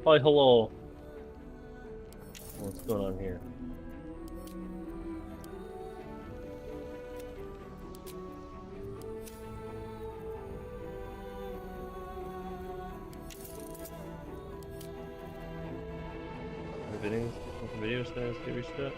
Hi, hello. What's going on here? Video status, TV stuff.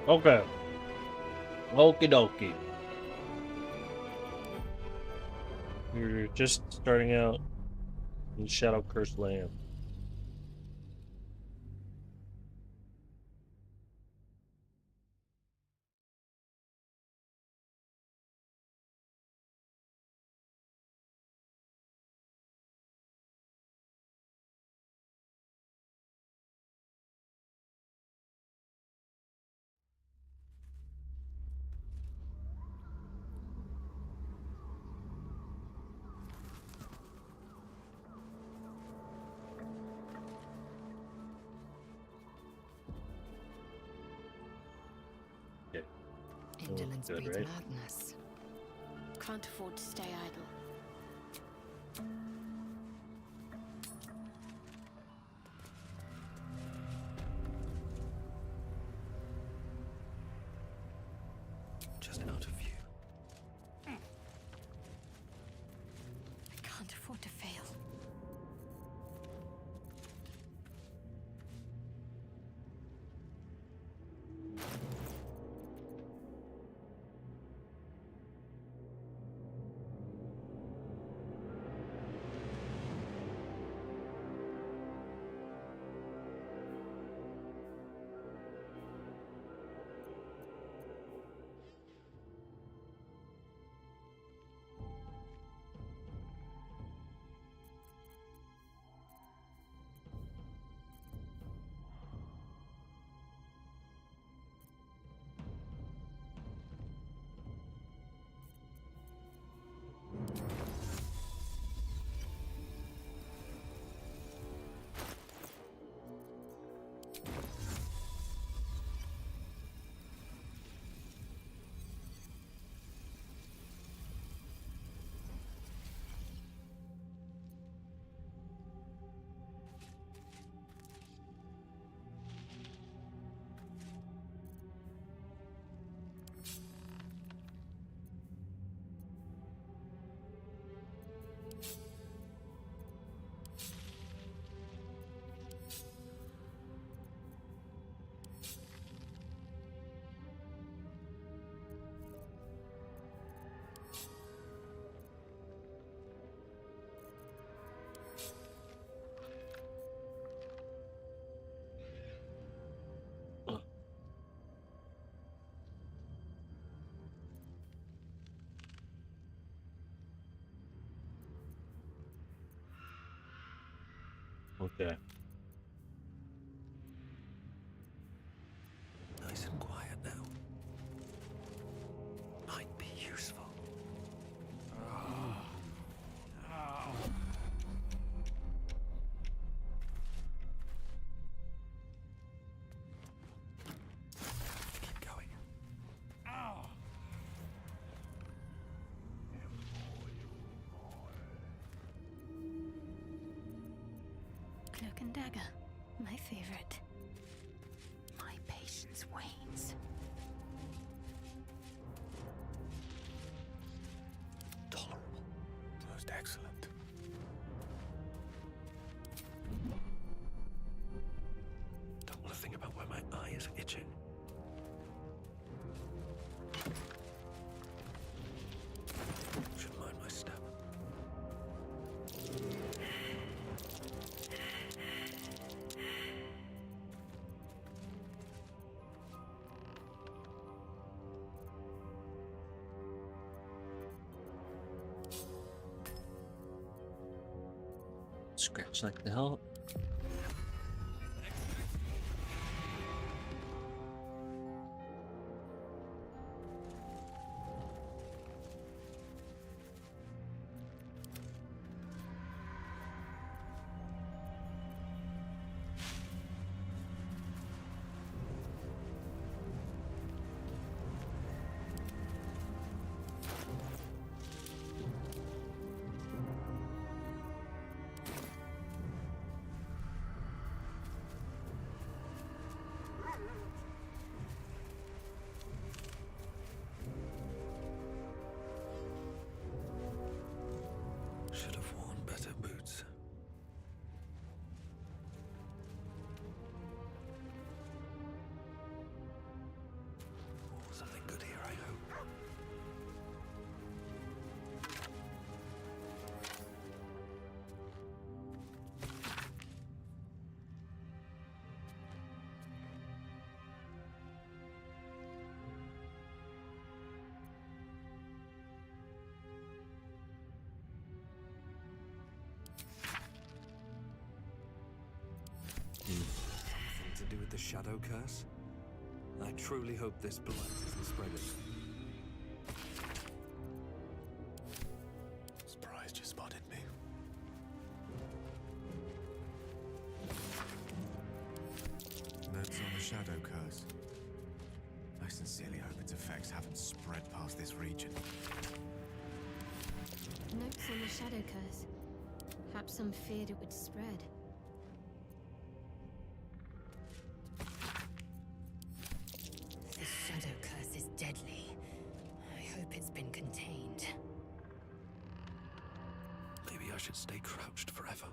Okay. Okie dokie. We're just starting out in Shadow Cursed Land. Indolence Good, breeds right? madness. Can't afford to stay idle. Just out of view. I can't afford to fail. Okay. Nice and quiet now. Might be useful. Keep going. Cloak and dagger, my favorite. My patience wanes. Tolerable. Most excellent. Don't want to think about where my eye is itching. Shouldn't mind my step. Scratch like the hell. Should have worn better boots. Something good here, I hope. Something to do with the shadow curse? I truly hope this blight isn't spreading. Surprised you spotted me. Notes on the shadow curse. I sincerely hope its effects haven't spread past this region. Notes on the shadow curse. Perhaps some feared it would spread. The shadow curse is deadly. I hope it's been contained. Maybe I should stay crouched forever.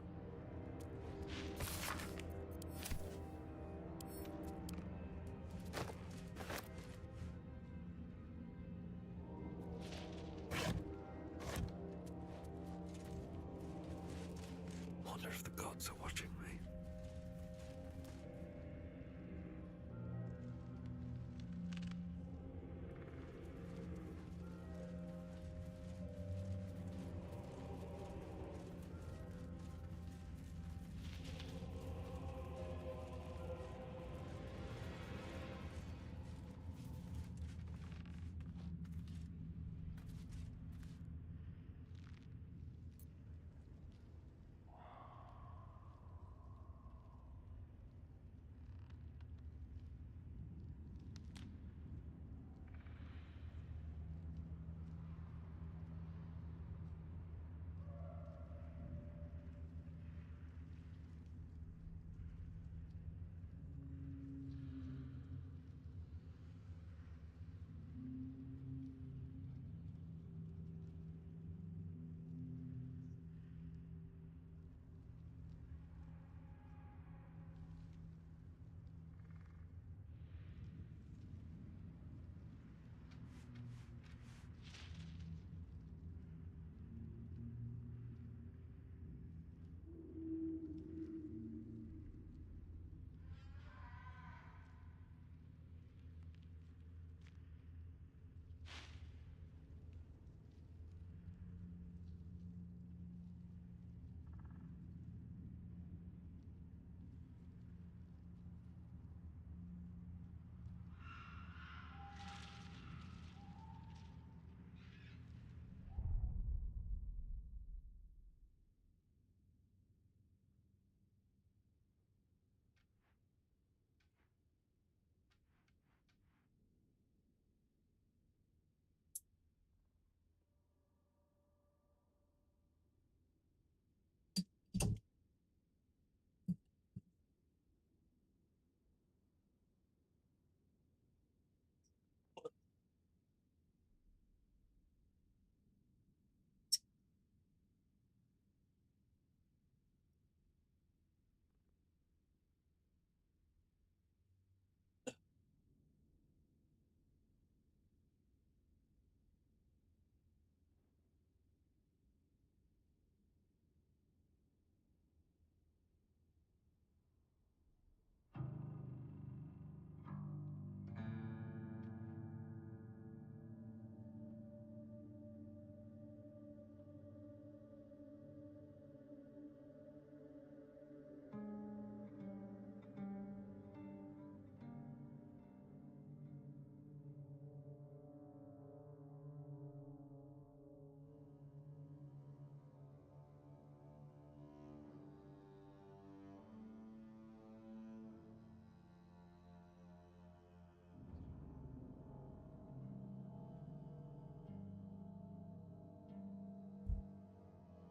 Wonder if the gods are watching me.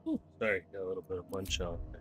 Ooh, sorry, got a little bit of munch on there.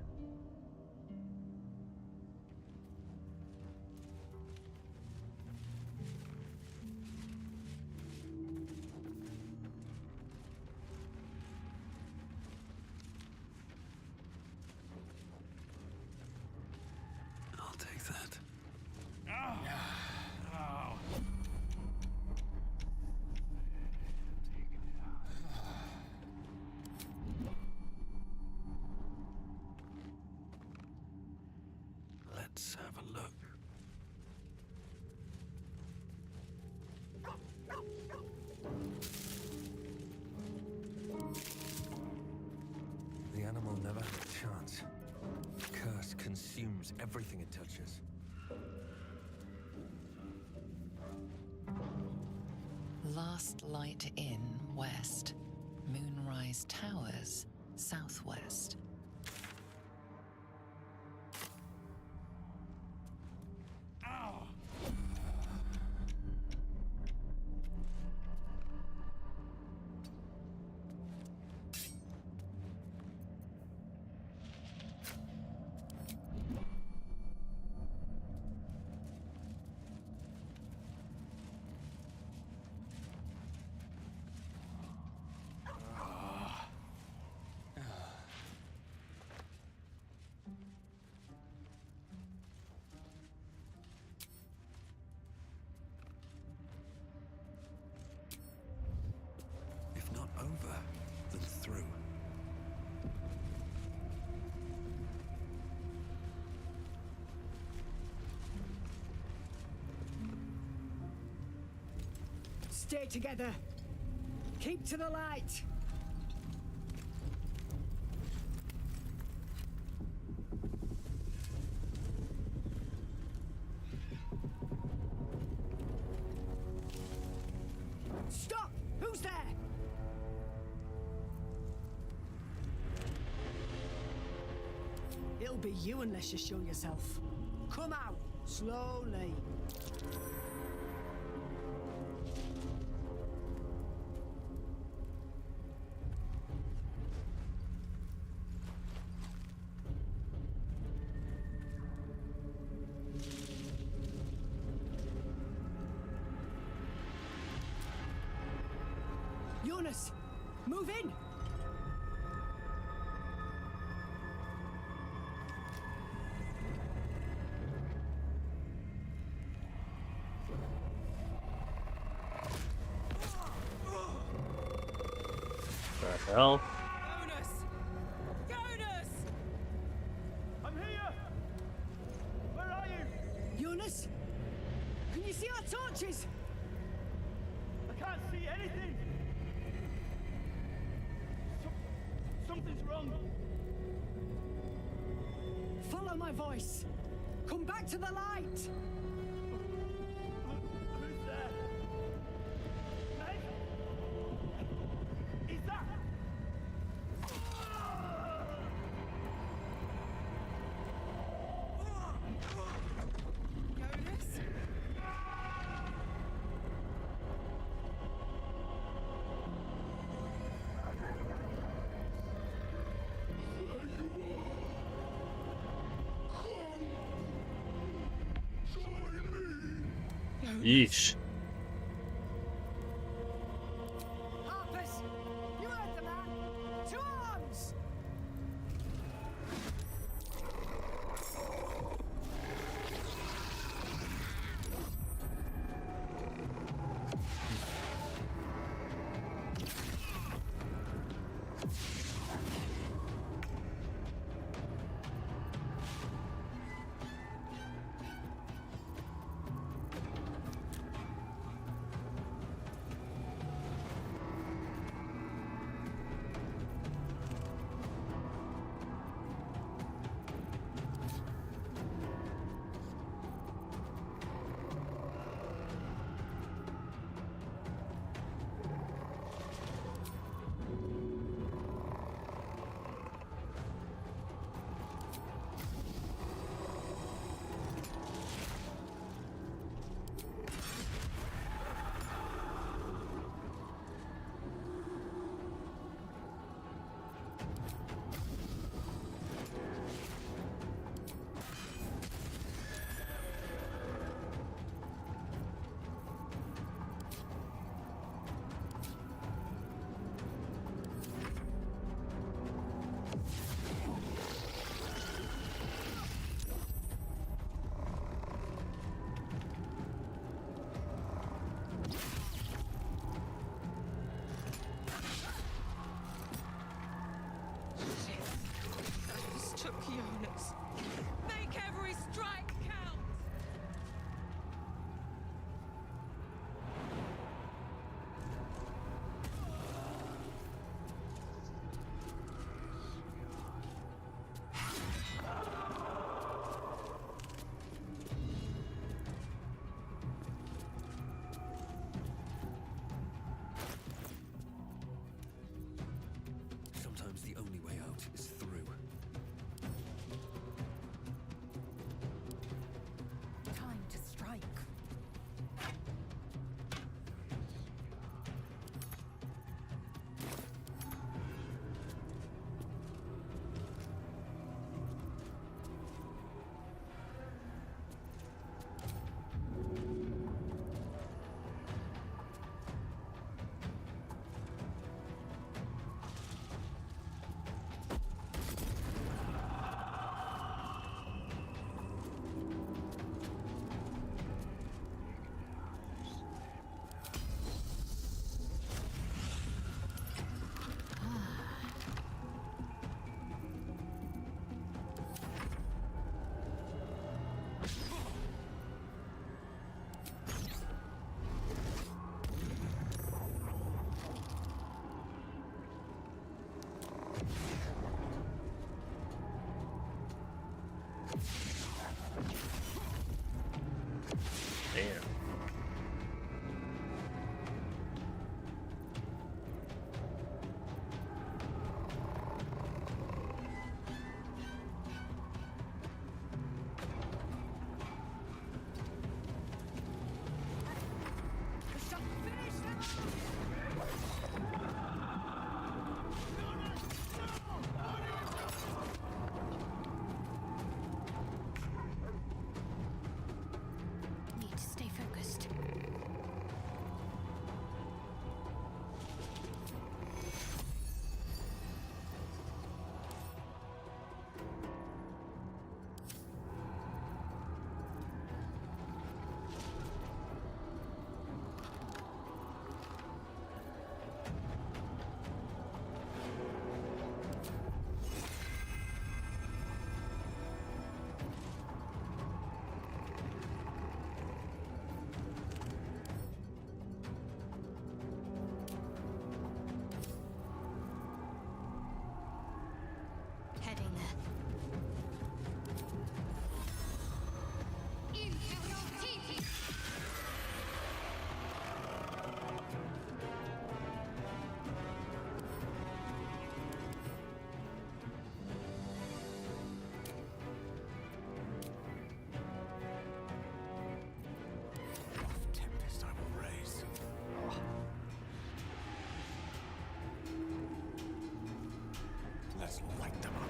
Let's have a look. The animal never had a chance. The curse consumes everything it touches. Last Light Inn, west. Moonrise Towers, southwest. If not over, then through. Stay together. Keep to the light. Stop! Who's there? It'll be you unless you show yourself. Come out, slowly. Jonas, move in! The hell? Jonas! Jonas! I'm here! Where are you? Jonas? Can you see our torches? I can't see anything! Something's wrong! Follow my voice. Come back to the light. Who's there? Meg? Is that? Jonas? Yeesh. Harpers! You heard the man! To arms! Let's light them up.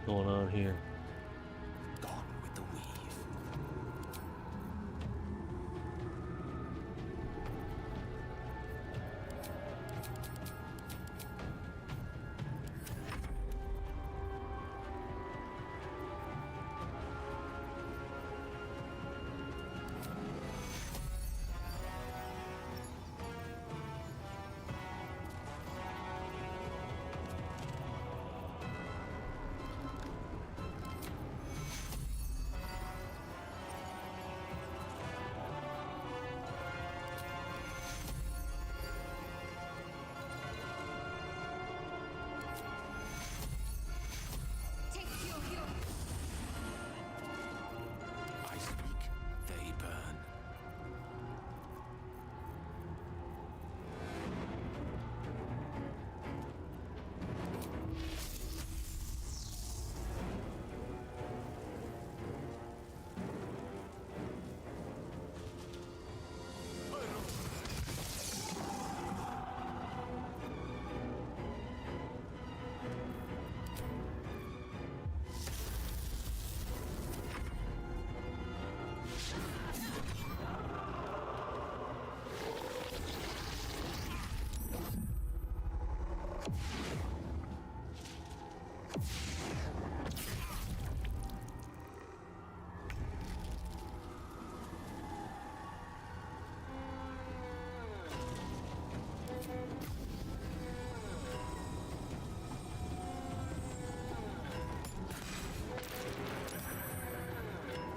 Going on here? Gone with the weave. Take your heal. I speak, they burn.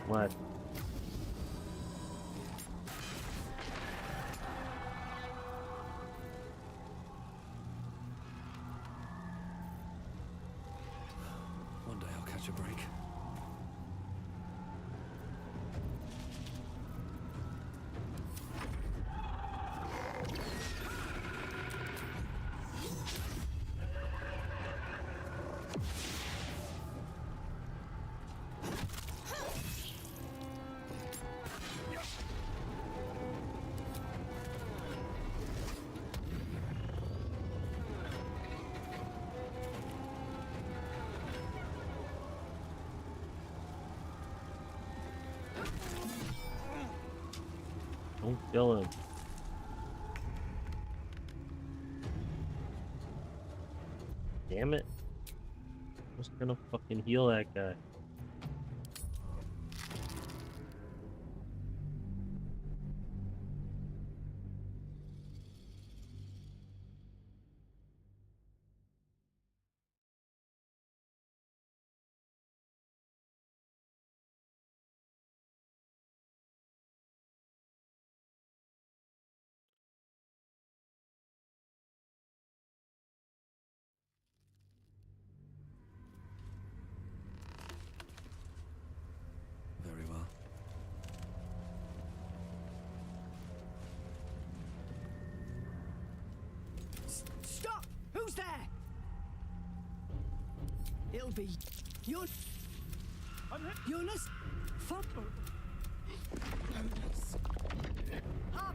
What? One day I'll catch a break. Don't kill him. Damn it. I was gonna fucking heal that guy. Very well. Stop! Who's there? It'll be your Eunice. Fuck. Up.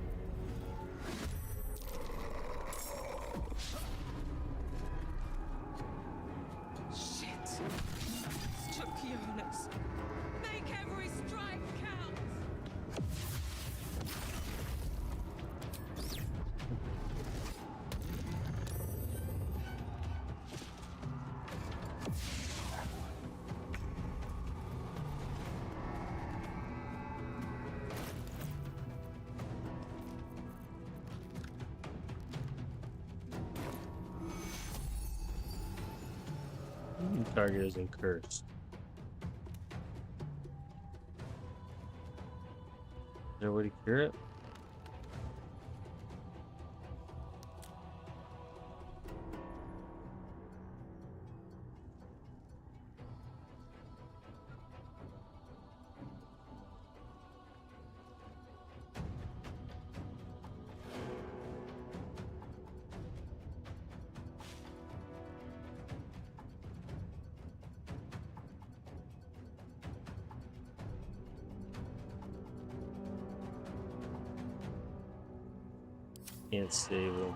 Shit! Struck Jonas. Make every strike count! Target isn't cursed. Is there a way to cure it? Can't save him.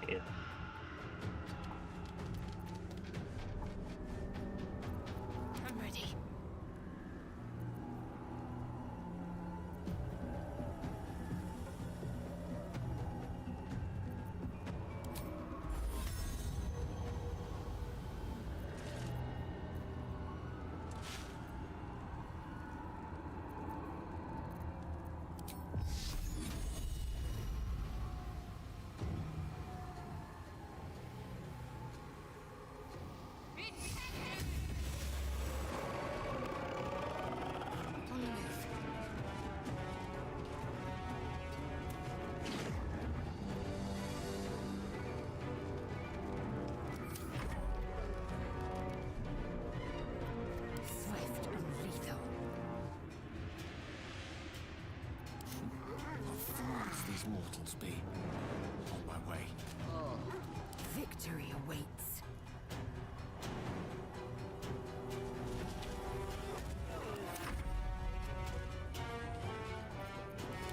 Yeah. I'm ready. On the move. Swift and lethal. What fools these mortals be. On my way. Victory awaits.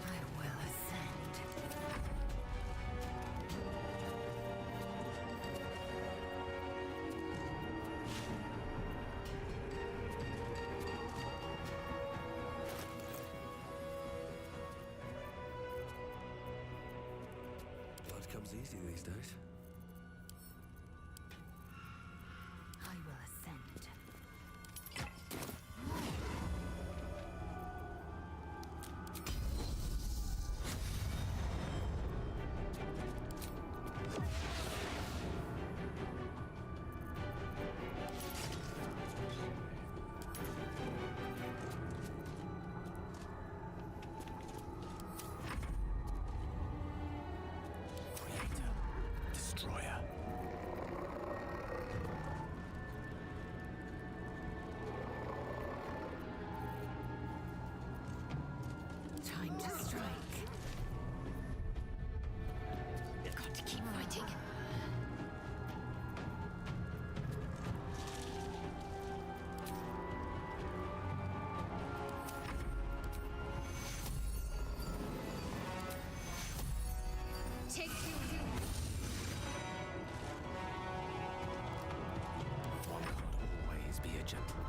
I will ascend. Blood comes easy these days. I will ascend. Creator. Destroyer. Time to strike. Got to keep fighting. Take you. One can't always be a gentleman.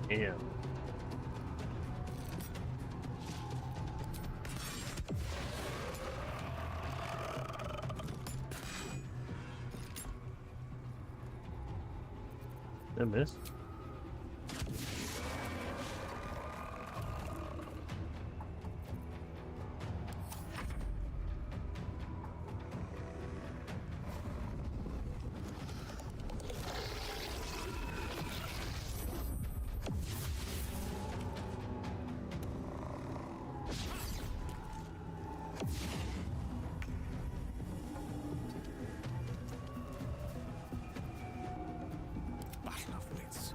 Damn. Did I miss? Battle of wits.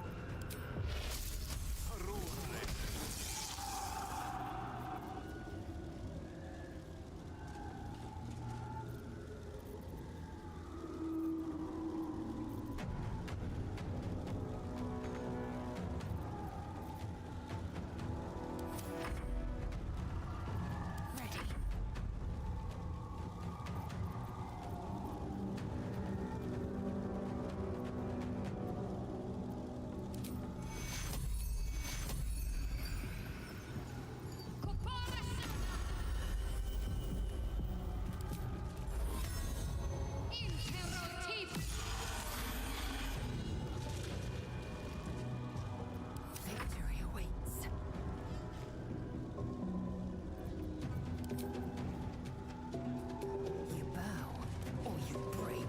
Victory awaits. You bow or you break.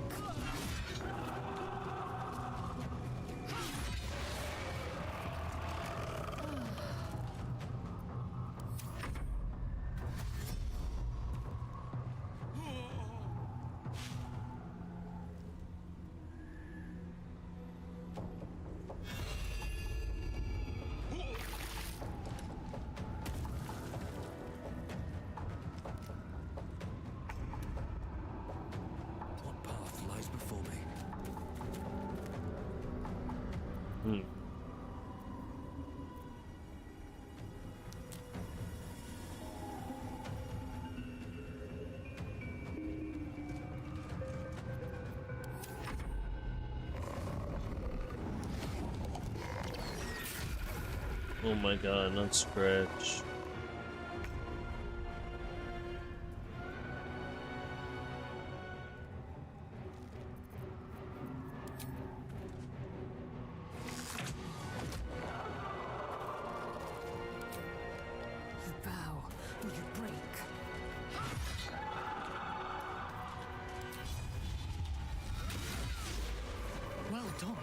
What path lies before me? Hmm. Oh my god, not scratch. You bow or you break. Well done.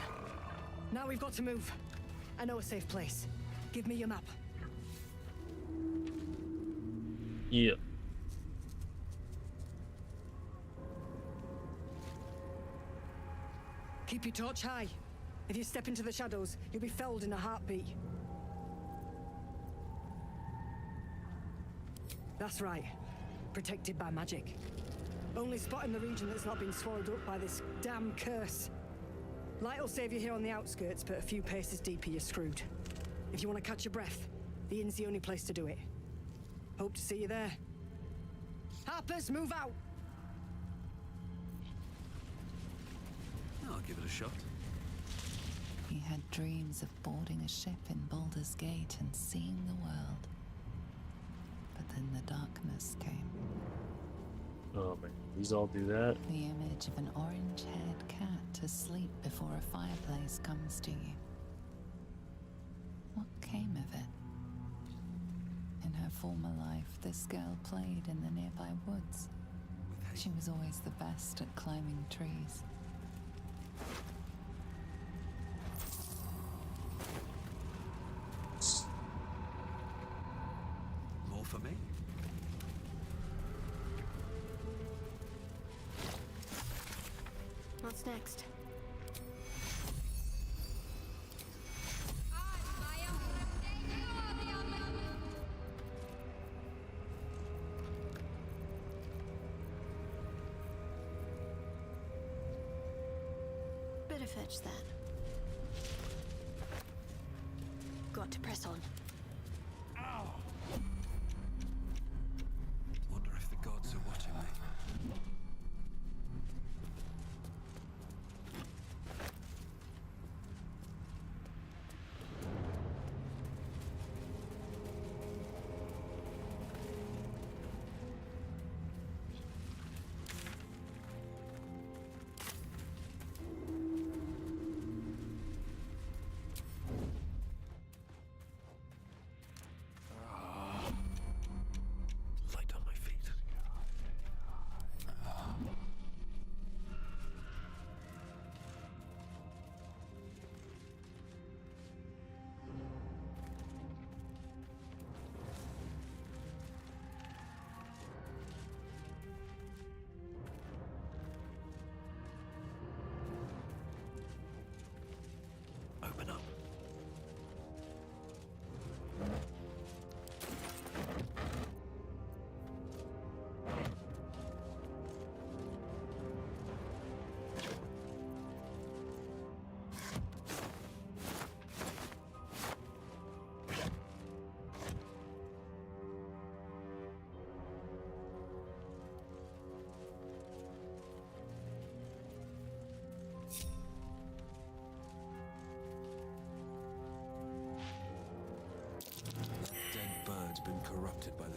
Now we've got to move. I know a safe place. Give me your map. Yeah. Keep your torch high. If you step into the shadows, you'll be felled in a heartbeat. That's right. Protected by magic. Only spot in the region that's not been swallowed up by this damn curse. Light'll save you here on the outskirts, but a few paces deeper you're screwed. If you want to catch your breath, the inn's the only place to do it. Hope to see you there. Harpers, move out! I'll give it a shot. He had dreams of boarding a ship in Baldur's Gate and seeing the world. But then the darkness came. Oh man, these all do that. The image of an orange-haired cat asleep before a fireplace comes to you. What came of it? In her former life, this girl played in the nearby woods. She was always the best at climbing trees. More for me? What's next? Better fetch that. Got to press on. Wonder if the gods are watching me.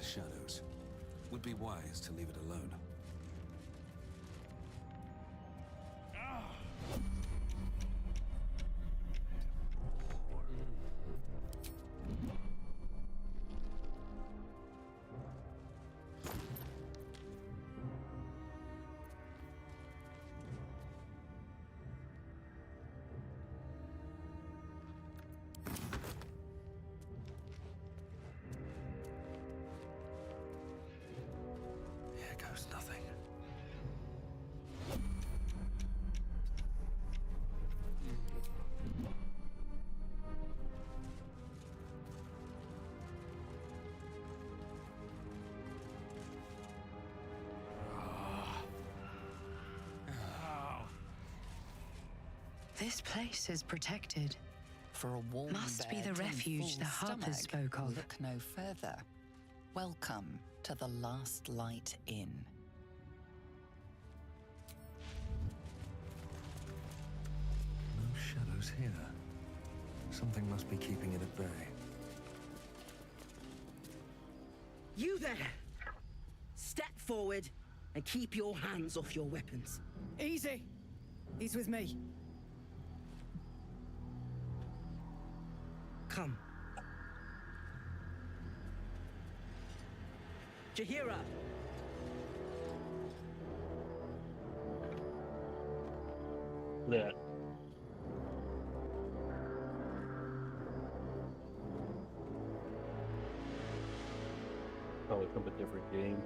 shadows. Would be wise to leave it alone. Here goes nothing. This place is protected. For a warm Must be the bed and refuge full the Harpers stomach, spoke of. Look no further. Welcome to the Last Light Inn. No shadows here. Something must be keeping it at bay. You there! Step forward and keep your hands off your weapons. Easy. He's with me. Come. Jahira! That. Probably from a different game.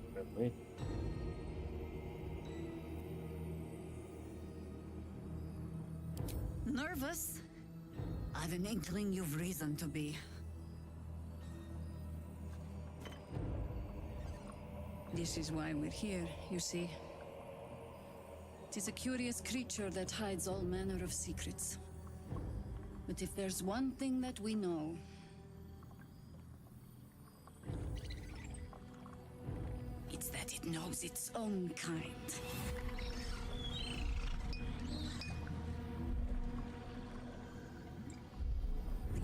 Apparently. Nervous? I've an inkling you've reason to be. This is why we're here, you see. Tis a curious creature that hides all manner of secrets. But if there's one thing that we know, it's that it knows its own kind.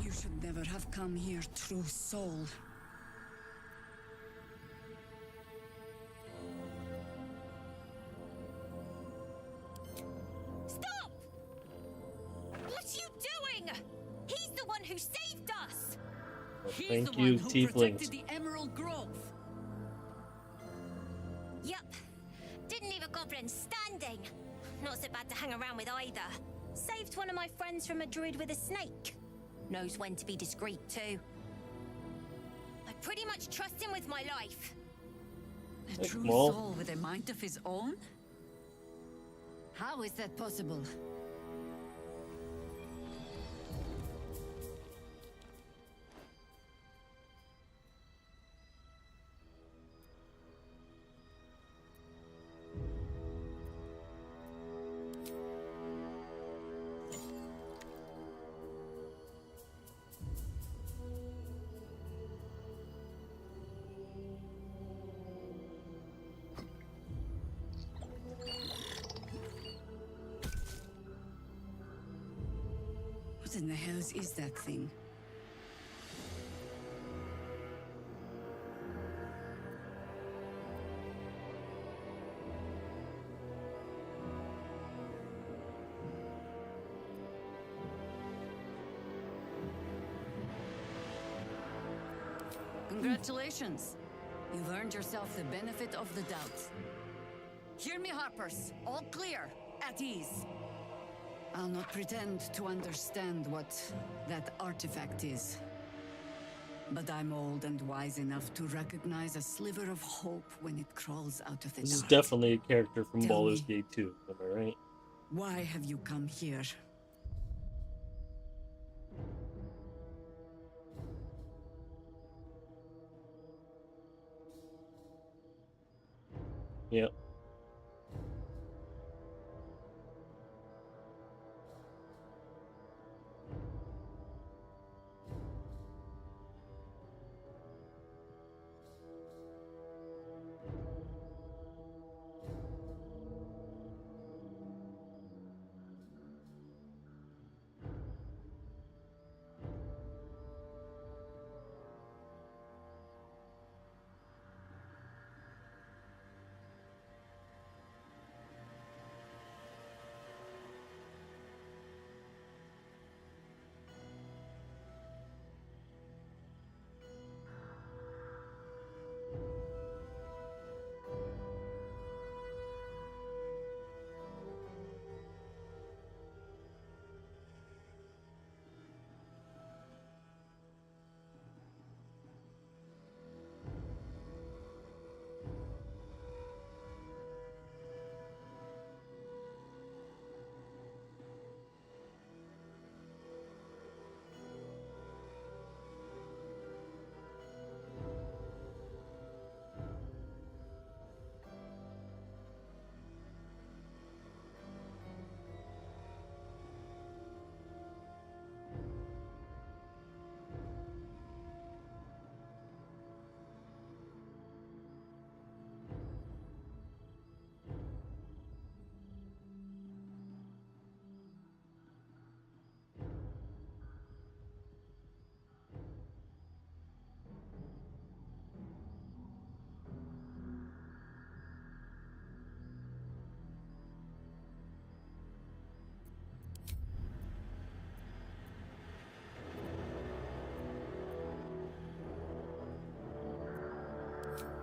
You should never have come here, true soul. Stop! What are you doing? He's the one who saved us! Well, He's thank the you, one who tieflings. protected the Emerald Grove. Yup. Didn't leave a goblin standing. Not so bad to hang around with either. Saved one of my friends from a druid with a snake. Knows when to be discreet too. I pretty much trust him with my life. A Thanks, true Maul. soul with a mind of his own? How is that possible? What in the hells is that thing? Congratulations. You've earned yourself the benefit of the doubt. Hear me, Harpers. All clear. At ease. I'll not pretend to understand what that artifact is. But I'm old and wise enough to recognize a sliver of hope when it crawls out of the This is dark. definitely a character from Tell Baldur's me. Gate 2, am I right? Why have you come here? Yep.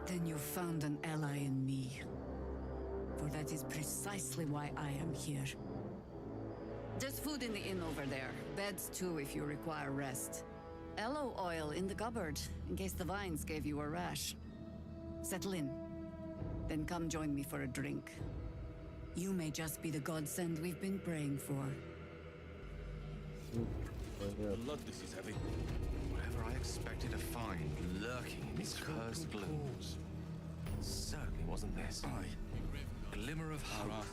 Then you've found an ally in me. For that is precisely why I am here. There's food in the inn over there. Beds too if you require rest. Aloe oil in the cupboard, in case the vines gave you a rash. Settle in. Then come join me for a drink. You may just be the godsend we've been praying for. Blood, this is heavy. Whatever I expected to find lurking in these cursed glooms. Certainly wasn't this. Glimmer of hope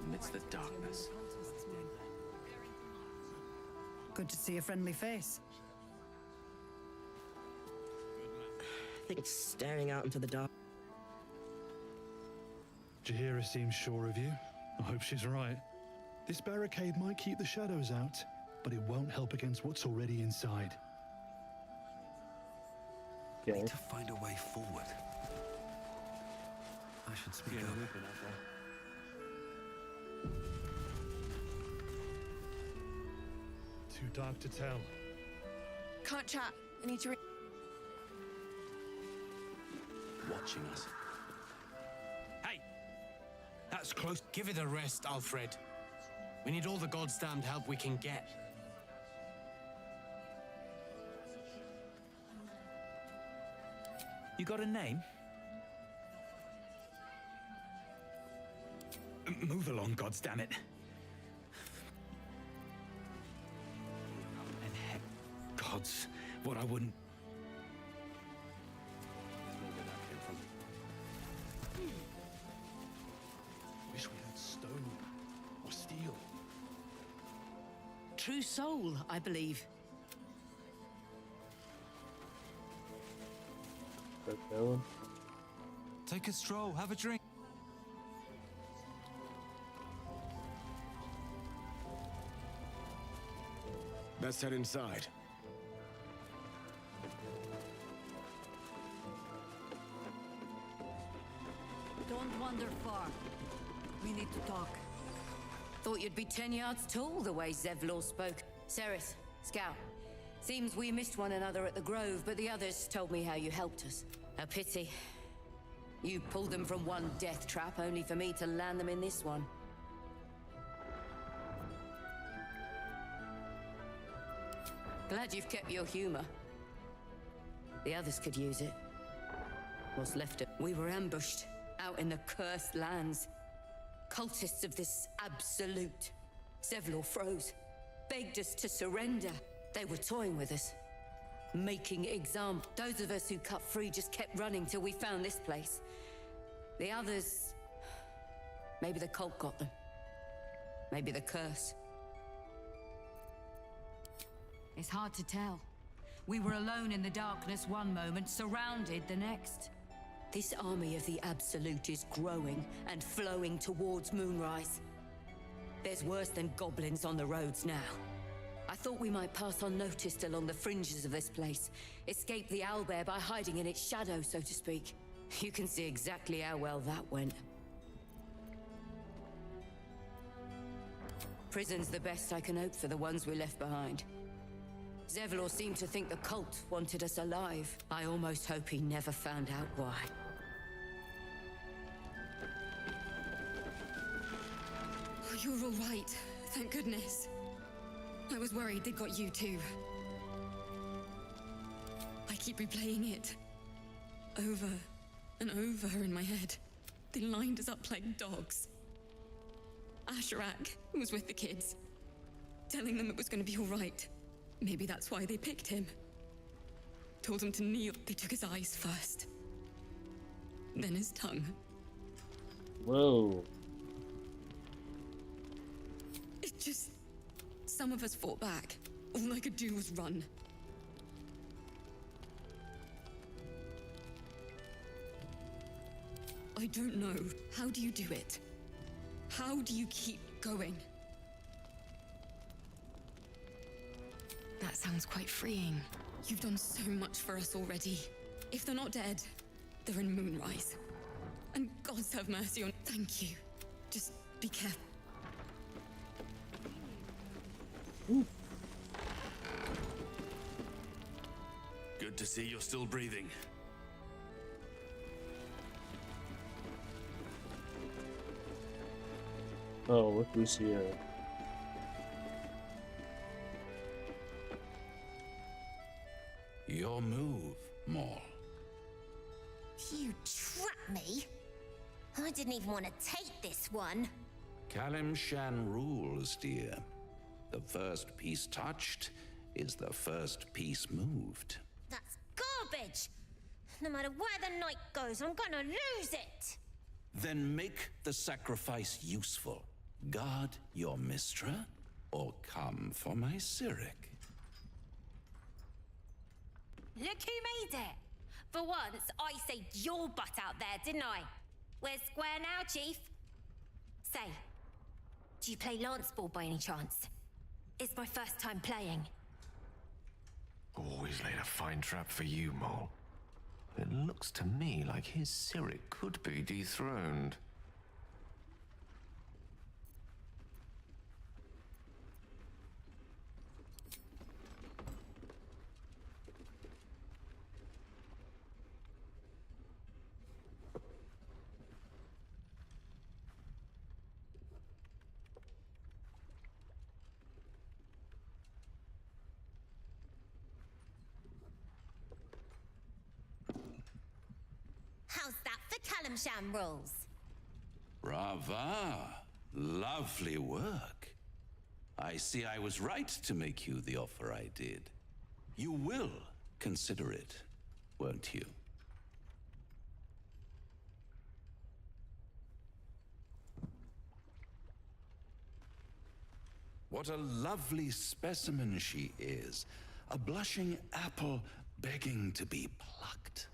amidst the darkness. Good to see a friendly face. I think it's staring out into the dark. Jahira seems sure of you. I hope she's right. This barricade might keep the shadows out, but it won't help against what's already inside. Okay. Need to find a way forward. I should speak up. Too dark to tell. Can't chat. I need to read. Watching us. Hey! That's close. Give it a rest, Alfred. We need all the goddamned help we can get. You got a name? Move along, goddammit. And heck, gods, what I wouldn't. Wish we had stone or steel. True soul, I believe. Start going. Take a stroll, have a drink. Let's head inside. Don't wander far. We need to talk. Thought you'd be 10 yards tall the way Zevlor spoke. Sereth, Scout. Seems we missed one another at the Grove, but the others told me how you helped us. A pity. You pulled them from one death trap, only for me to land them in this one. Glad you've kept your humor. The others could use it. What's left of... We were ambushed, out in the cursed lands. Cultists of this absolute. Zevlor froze, begged us to surrender. They were toying with us, making example. Those of us who cut free just kept running till we found this place. The others... Maybe the cult got them. Maybe the curse. It's hard to tell. We were alone in the darkness one moment, surrounded the next. This army of the Absolute is growing and flowing towards Moonrise. There's worse than goblins on the roads now. I thought we might pass unnoticed along the fringes of this place, escape the owlbear by hiding in its shadow, so to speak. You can see exactly how well that went. Prison's the best I can hope for the ones we left behind. Zevlor seemed to think the cult wanted us alive. I almost hope he never found out why. Oh, you're all right. Thank goodness. I was worried they'd got you too. I keep replaying it. Over and over in my head. They lined us up like dogs. Asherak was with the kids, telling them it was going to be all right. Maybe that's why they picked him. Told him to kneel. They took his eyes first. Then his tongue. Whoa. It just... Some of us fought back. All I could do was run. I don't know. How do you do it? How do you keep going? That sounds quite freeing. You've done so much for us already. If they're not dead, they're in Moonrise. And gods have mercy on... Thank you. Just be careful. Good to see you're still breathing. Oh, look who's here. Your move, Maul. You trapped me? I didn't even want to take this one. Kalimshan rules, dear. The first piece touched is the first piece moved. That's garbage! No matter where the night goes, I'm gonna lose it! Then make the sacrifice useful. Guard your Mistra, or come for my Cyric. Look who made it! For once, I saved your butt out there, didn't I? We're square now, Chief. Say, do you play lance ball by any chance? It's my first time playing. Always laid a fine trap for you, Mole. It looks to me like his Cyric could be dethroned. How's that for Kalimshan rules? Brava! Lovely work. I see I was right to make you the offer I did. You will consider it, won't you? What a lovely specimen she is. A blushing apple begging to be plucked.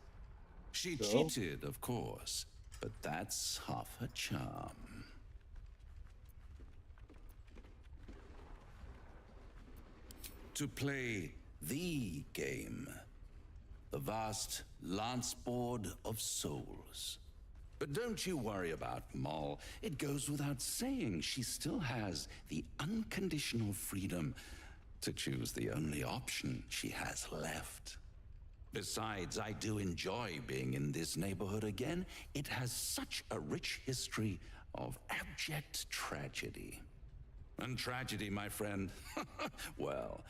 She cheated, of course, but that's half her charm. To play the game, the vast lance board of souls. But don't you worry about Moll. It goes without saying she still has the unconditional freedom to choose the only option she has left. Besides, I do enjoy being in this neighborhood again. It has such a rich history of abject tragedy. And tragedy, my friend, well,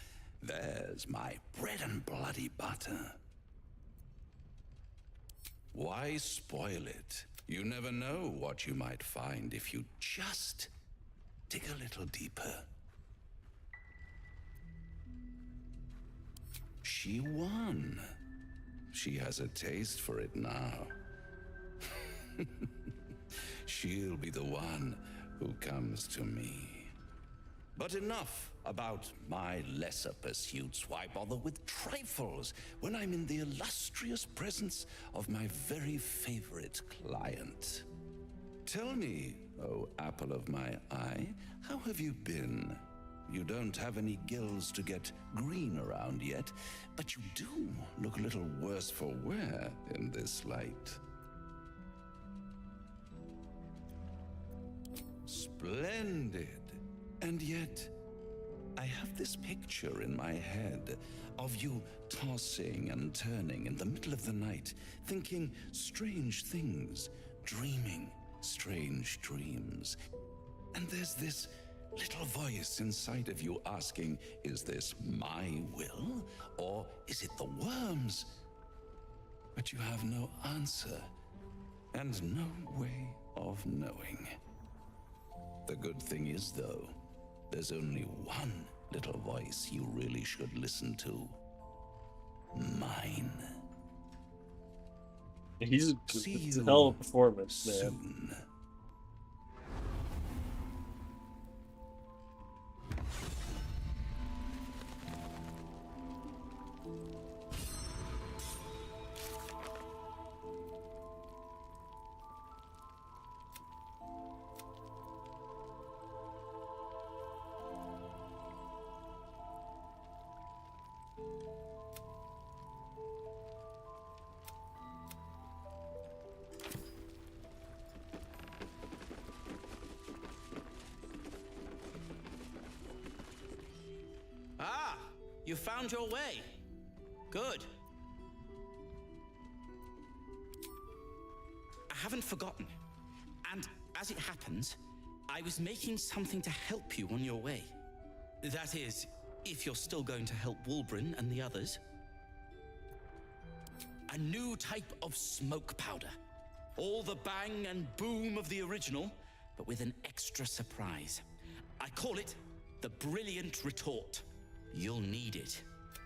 there's my bread and bloody butter. Why spoil it? You never know what you might find if you just dig a little deeper. She won. She has a taste for it now. She'll be the one who comes to me. But enough about my lesser pursuits. Why bother with trifles when I'm in the illustrious presence of my very favorite client? Tell me, oh apple of my eye, how have you been? You don't have any gills to get green around yet, but you do look a little worse for wear in this light. Splendid. And yet, I have this picture in my head of you tossing and turning in the middle of the night, thinking strange things, dreaming strange dreams. And there's this little voice inside of you asking, is this my will, or is it the worms? But you have no answer, and no way of knowing. The good thing is, though, there's only one little voice you really should listen to. Mine. It's a hell of a performance, man. Soon. You found your way. Good. I haven't forgotten. And as it happens, I I was making something to help you on your way. That is, if you're still going to help Wulbren and the others. A new type of smoke powder. All the bang and boom of the original, but with an extra surprise. I call it the Brilliant Retort. You'll need it.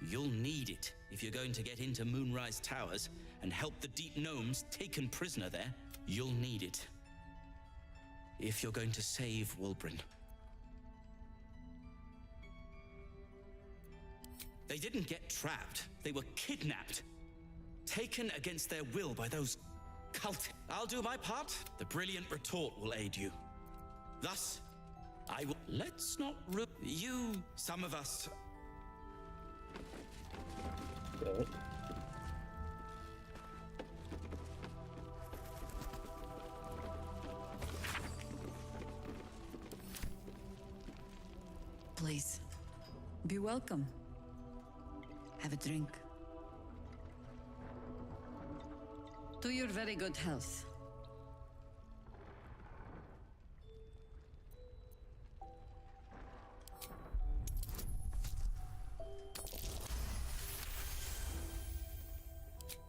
You'll need it if you're going to get into Moonrise Towers and help the Deep Gnomes taken prisoner there. You'll need it. If you're going to save Wulbren. They didn't get trapped. They were kidnapped. Taken against their will by those cult. I'll do my part. The Brilliant Retort will aid you. Thus, I will. Let's not you. Some of us. Okay. Please, be welcome. Have a drink. To your very good health.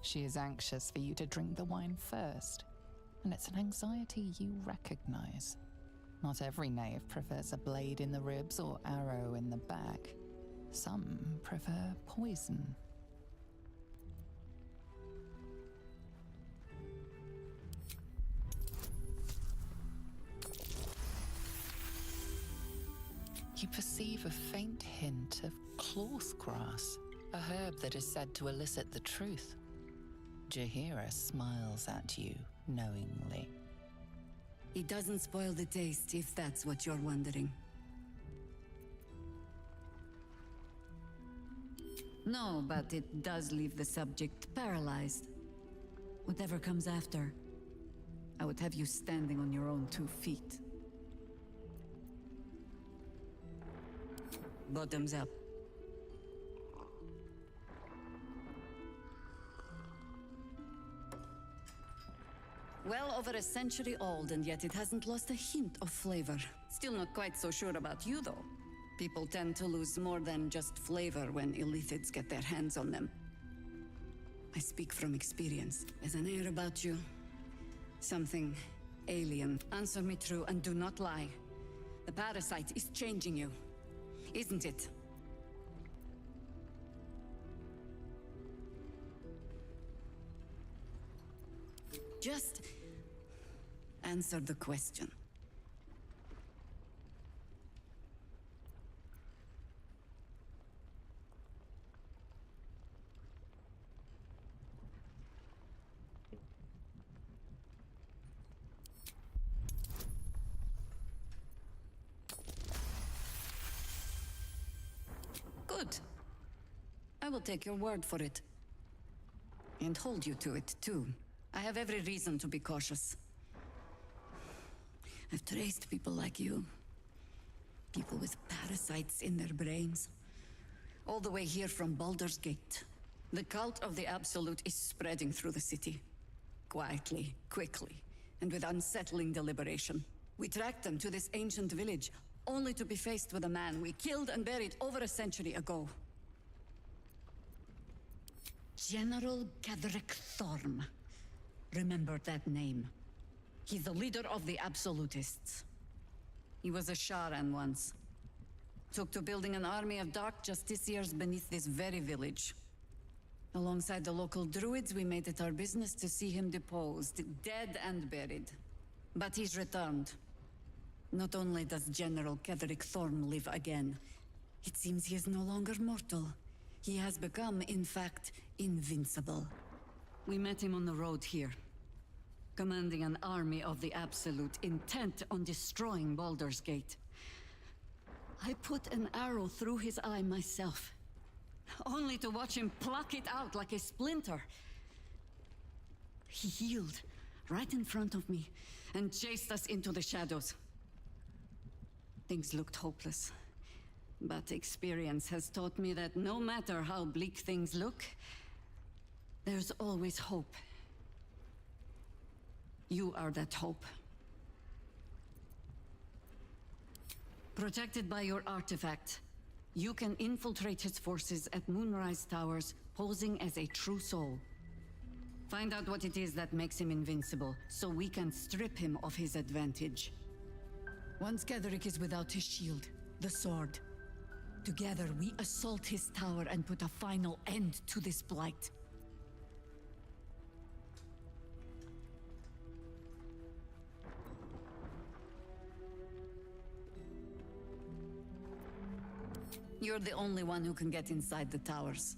She is anxious for you to drink the wine first, and it's an anxiety you recognize. Not every knave prefers a blade in the ribs or arrow in the back. Some prefer poison. You perceive a faint hint of cloth grass, a herb that is said to elicit the truth. Jaheira smiles at you knowingly. It doesn't spoil the taste, if that's what you're wondering. No, but it does leave the subject paralyzed. Whatever comes after, I would have you standing on your own 2 feet. Bottoms up. Well over a century old, and yet it hasn't lost a hint of flavor. Still not quite so sure about you, though. People tend to lose more than just flavor when illithids get their hands on them. I speak from experience. There's an air about you. Something alien. Answer me true and do not lie. The parasite is changing you, isn't it? Just answer the question. Good. I will take your word for it. And hold you to it, too. I have every reason to be cautious. I've traced people like you. People with parasites in their brains. All the way here from Baldur's Gate. The cult of the Absolute is spreading through the city. Quietly, quickly, and with unsettling deliberation. We tracked them to this ancient village, only to be faced with a man we killed and buried over a century ago. General Gadrick Thorm. Remember that name. He's the leader of the Absolutists. He was a Sharan once. Took to building an army of dark justiciars beneath this very village. Alongside the local druids, we made it our business to see him deposed, dead and buried. But he's returned. Not only does General Gadrick Thorm live again, it seems he is no longer mortal. He has become, in fact, invincible. We met him on the road here, commanding an army of the Absolute, intent on destroying Baldur's Gate. I put an arrow through his eye myself, only to watch him pluck it out like a splinter. He healed right in front of me and chased us into the shadows. Things looked hopeless, but experience has taught me that no matter how bleak things look, there's always hope. You are that hope. Protected by your artifact, you can infiltrate his forces at Moonrise Towers, posing as a true soul. Find out what it is that makes him invincible, so we can strip him of his advantage. Once Ketheric is without his shield, the sword, together we assault his tower and put a final end to this blight. You're the only one who can get inside the towers.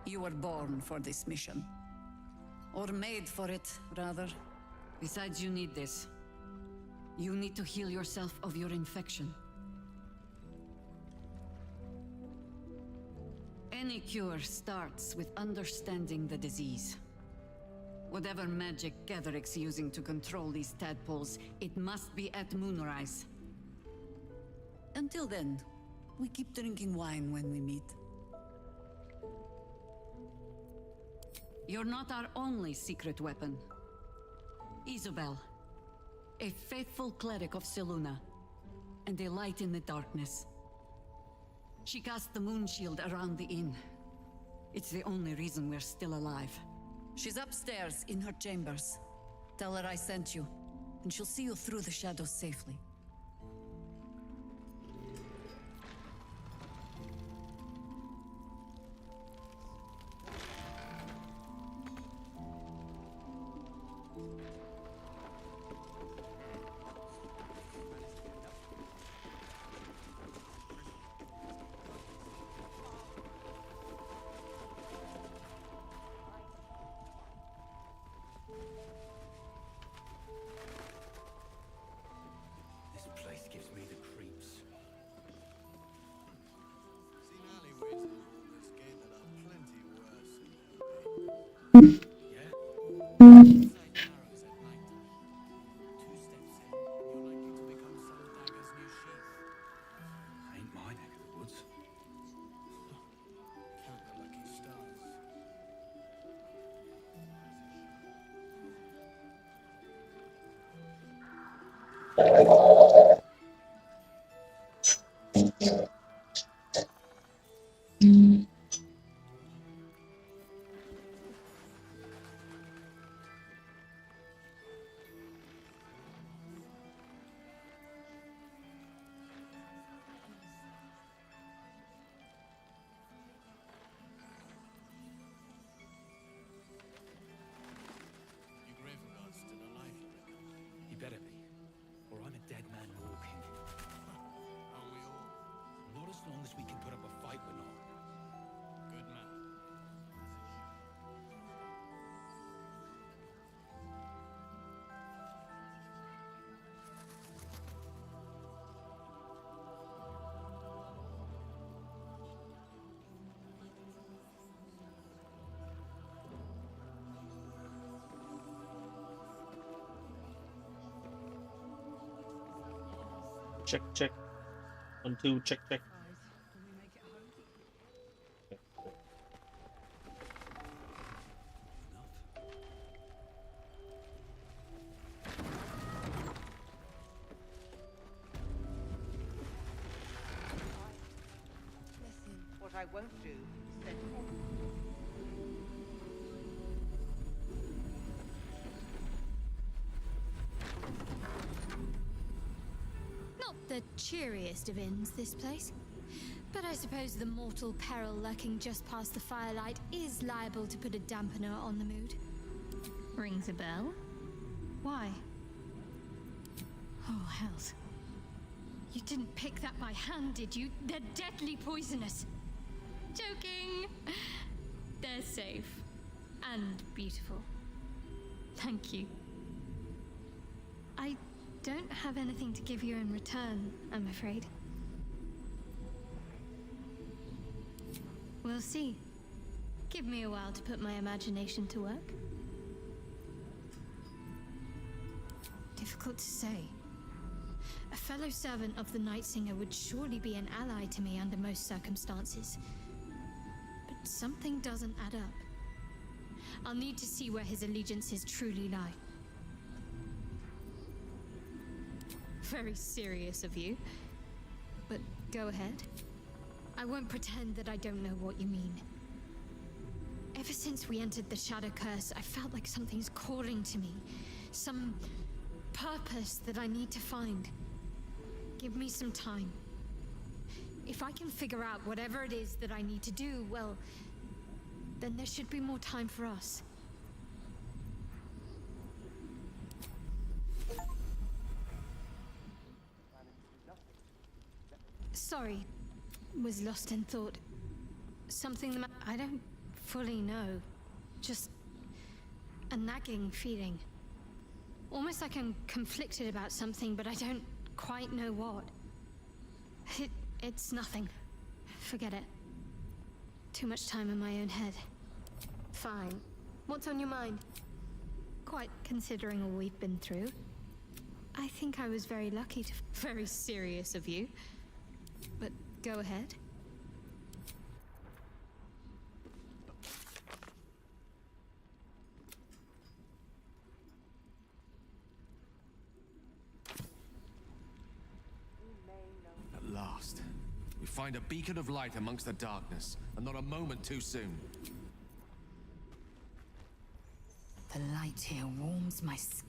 You were born for this mission. Or made for it, rather. Besides, you need this. You need to heal yourself of your infection. Any cure starts with understanding the disease. Whatever magic Ketheric's using to control these tadpoles, it must be at Moonrise. Until then, we keep drinking wine when we meet. You're not our only secret weapon. Isobel, a faithful cleric of Selûne, and a light in the darkness. She cast the moon shield around the inn. It's the only reason we're still alive. She's upstairs in her chambers. Tell her I sent you, and she'll see you through the shadows safely. Ain't my neck of the woods. Count the lucky stars. He better be, or I'm a dead man walking. Are we all? Not as long as we can put up a fight, we're not. Good man. Check, check. 1, 2, check, check. Listen, what I won't do is send all. Not the cheeriest of inns, this place. But I suppose the mortal peril lurking just past the firelight is liable to put a dampener on the mood. Rings a bell? Why? Oh, hells. You didn't pick that by hand, did you? They're deadly poisonous. Joking! They're safe. And beautiful. Thank you. I don't have anything to give you in return, I'm afraid. We'll see. Give me a while to put my imagination to work. Difficult to say. A fellow servant of the Night Singer would surely be an ally to me under most circumstances. But something doesn't add up. I'll need to see where his allegiances truly lie. Very serious of you. But go ahead. I won't pretend that I don't know what you mean. Ever since we entered the Shadow Curse, I felt like something's calling to me. Some purpose that I need to find. Give me some time. If I can figure out whatever it is that I need to do, well, then there should be more time for us. Sorry, was lost in thought. Something that I don't fully know. Just a nagging feeling. Almost like I'm conflicted about something, but I don't quite know what. It's nothing. Forget it. Too much time in my own head. Fine. What's on your mind? Quite considering all we've been through. I think I was very lucky to... Very serious of you. But go ahead. At last, we find a beacon of light amongst the darkness, and not a moment too soon. The light here warms my skin.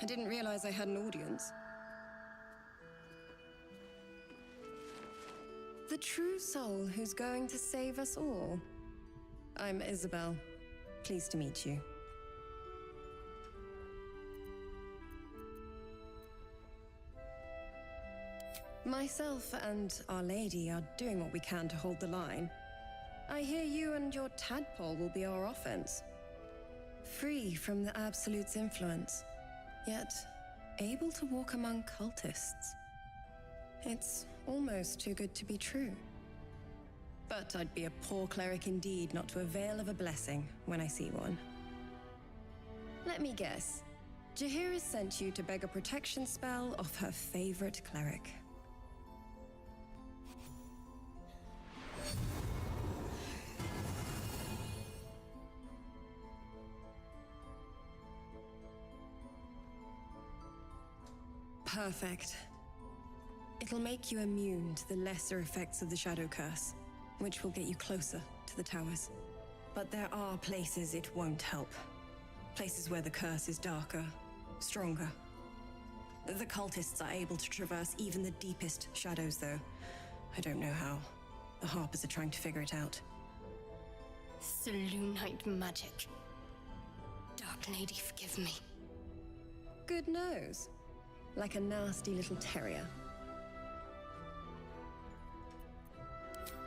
I didn't realize I had an audience. The true soul who's going to save us all. I'm Isabel. Pleased to meet you. Myself and Our Lady are doing what we can to hold the line. I hear you and your tadpole will be our offense. Free from the Absolute's influence, yet able to walk among cultists. It's almost too good to be true. But I'd be a poor cleric indeed not to avail of a blessing when I see one. Let me guess. Jaheira sent you to beg a protection spell off her favorite cleric. Perfect. It'll make you immune to the lesser effects of the Shadow Curse, which will get you closer to the towers. But there are places it won't help. Places where the curse is darker, stronger. The cultists are able to traverse even the deepest shadows, though. I don't know how. The Harpers are trying to figure it out. Selûnite magic. Dark Lady, forgive me. Good nose. Like a nasty little terrier.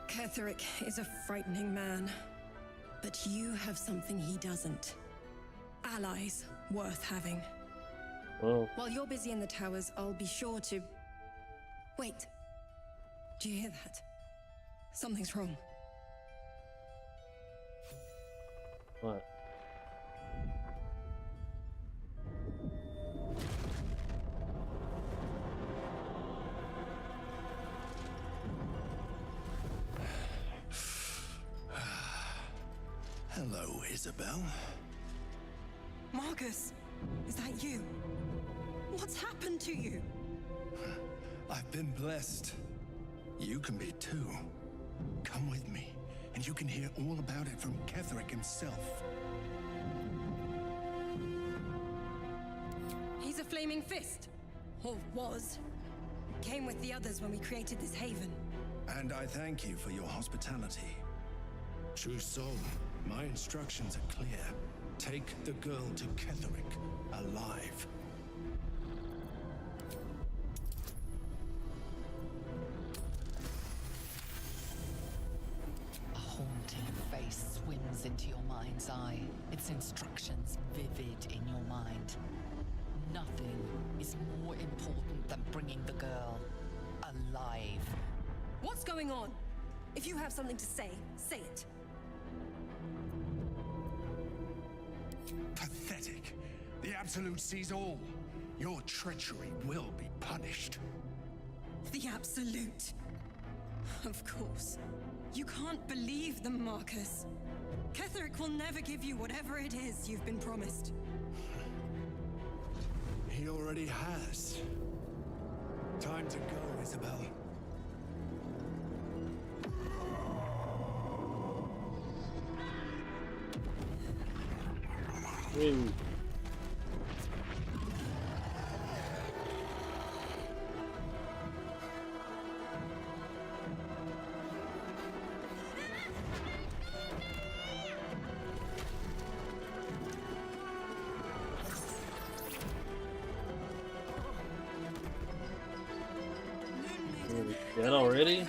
Ketherick is a frightening man. But you have something he doesn't. Allies worth having. Well, while you're busy in the towers, I'll be sure to... Wait. Do you hear that? Something's wrong. What? Hello, Isabel. Marcus, is that you? What's happened to you? I've been blessed. You can be too. Come with me, and you can hear all about it from Ketherick himself. He's a flaming fist. Or was. Came with the others when we created this haven. And I thank you for your hospitality. True soul, My instructions are clear. Take the girl to Ketherick, alive. A haunting face swims into your mind's eye, its instructions vivid in your mind. Nothing is more important than bringing the girl alive. What's going on? If you have something to say, say it. Pathetic. The Absolute sees all. Your treachery will be punished. The Absolute. Of course. You can't believe them, Marcus. Ketherick will never give you whatever it is you've been promised. He already has. Time to go, Isabel. Whoa. Dead already?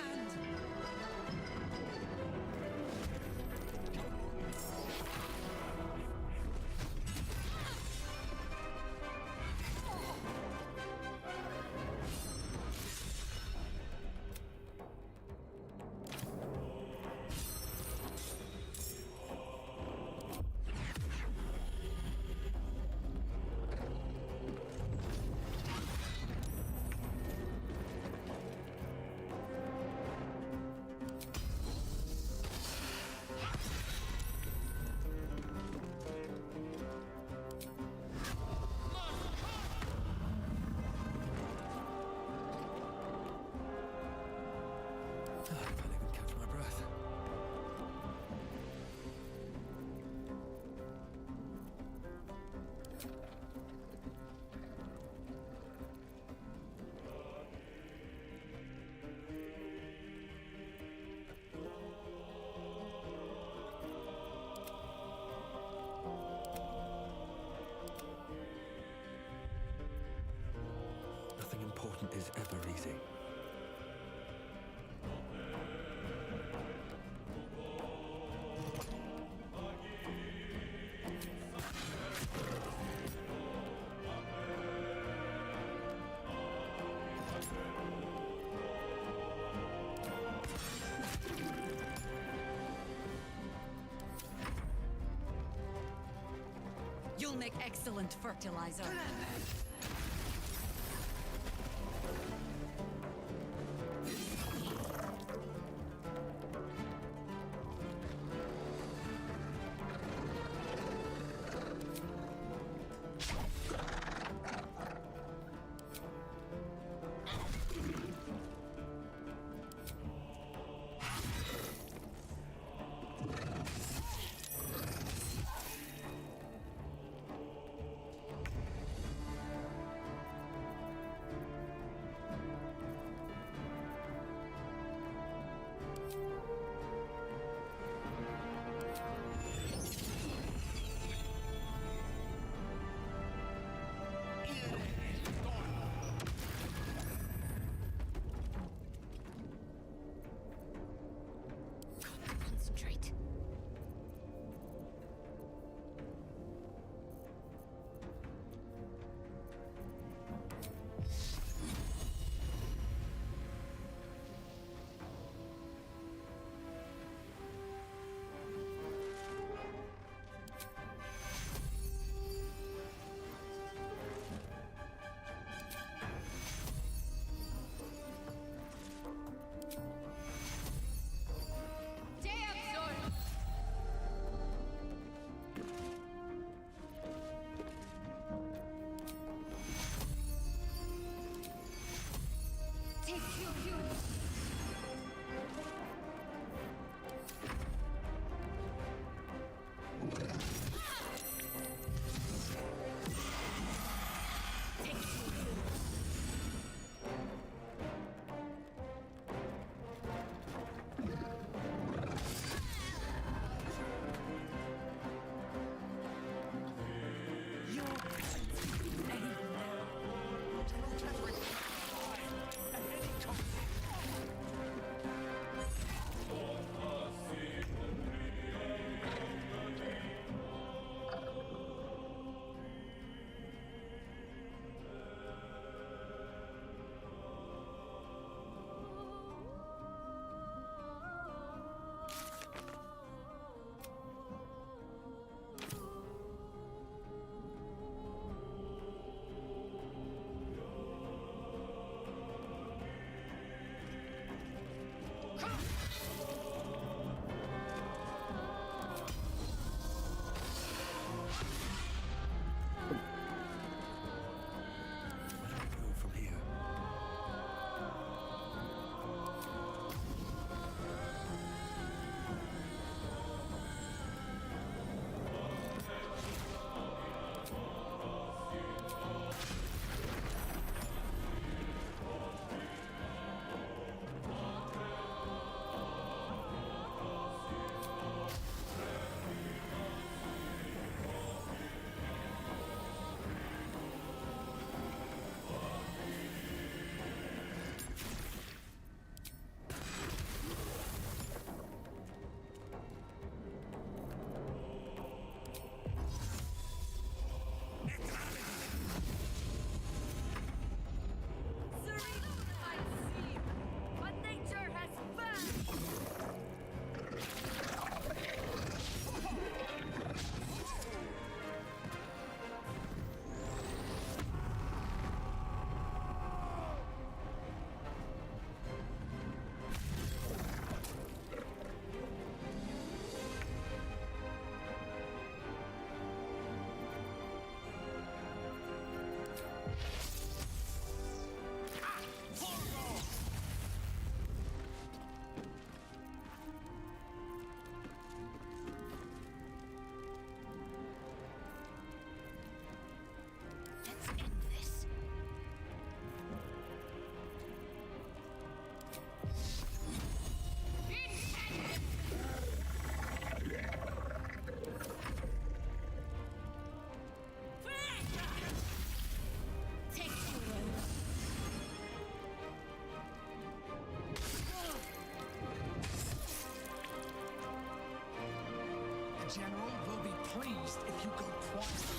Nothing important is ever easy. You'll make excellent fertilizer. General will be pleased if you go quietly.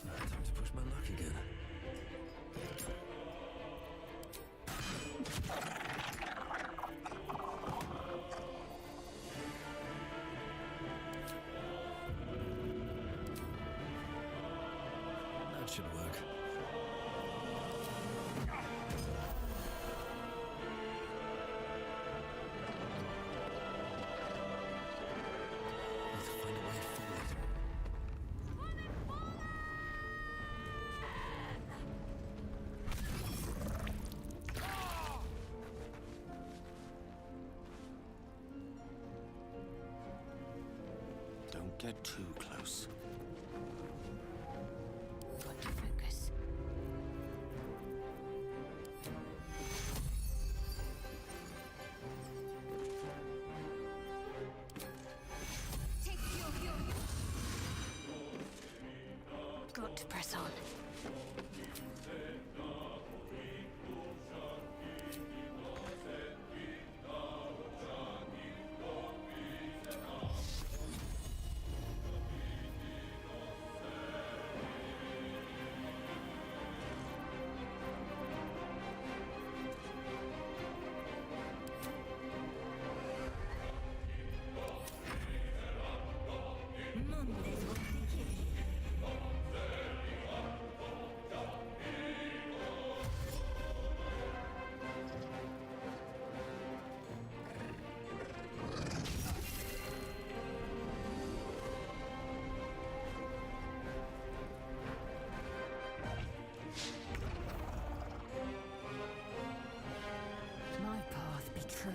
Time to push my luck again. That should work. Need to find a way forward. Don't get too close. Got to focus. Take your. Got to press on. My path be true.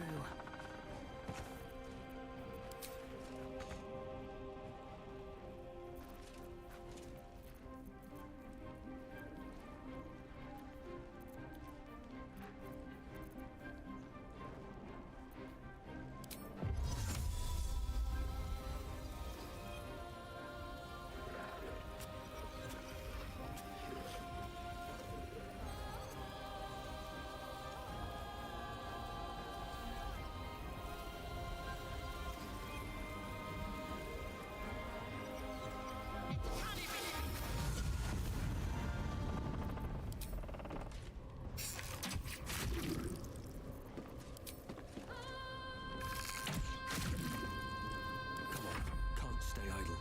Come on, can't stay idle.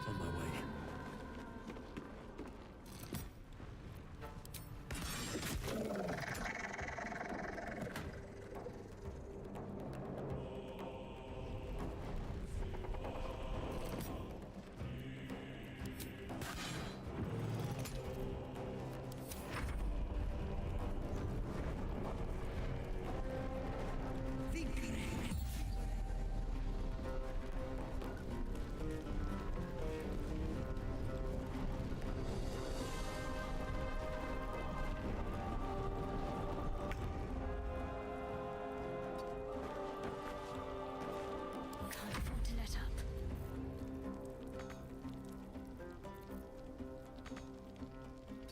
On my way. Can't afford to let up.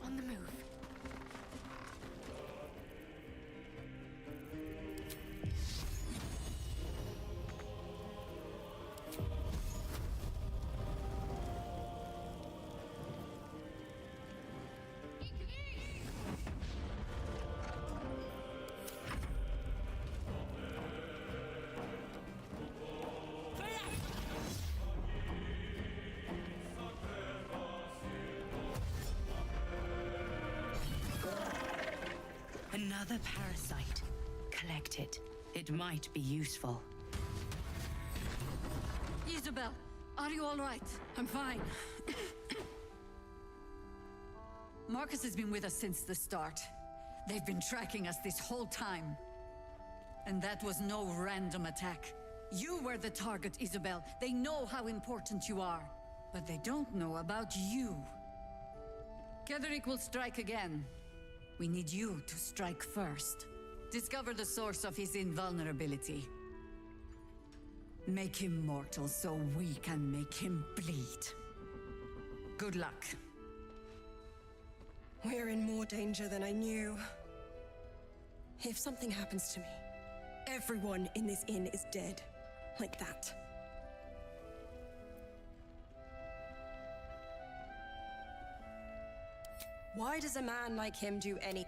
On the move. Another parasite. Collect it. It might be useful. Isabel, are you all right? I'm fine. Marcus has been with us since the start. They've been tracking us this whole time. And that was no random attack. You were the target, Isabel. They know how important you are. But they don't know about you. Ketheric will strike again. We need you to strike first. Discover the source of his invulnerability. Make him mortal so we can make him bleed. Good luck. We're in more danger than I knew. If something happens to me, everyone in this inn is dead. Like that. Why does a man like him do any...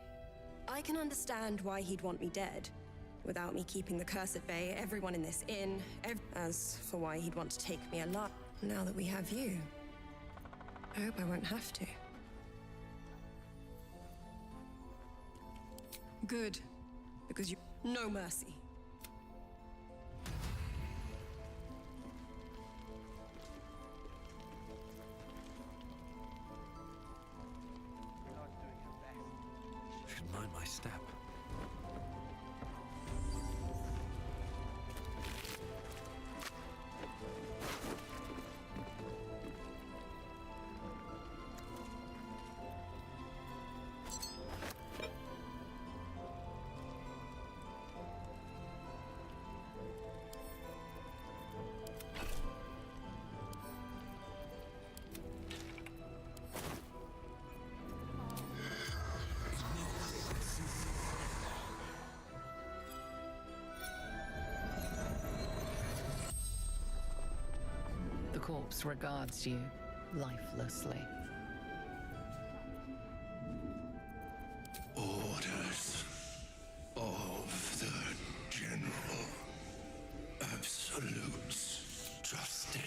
I can understand why he'd want me dead. Without me keeping the curse at bay, everyone in this inn... As for why he'd want to take me alive, now that we have you, I hope I won't have to. Good. Because you... No mercy. Should mind my step. The corpse regards you lifelessly. Orders of the General. Absolutes trusted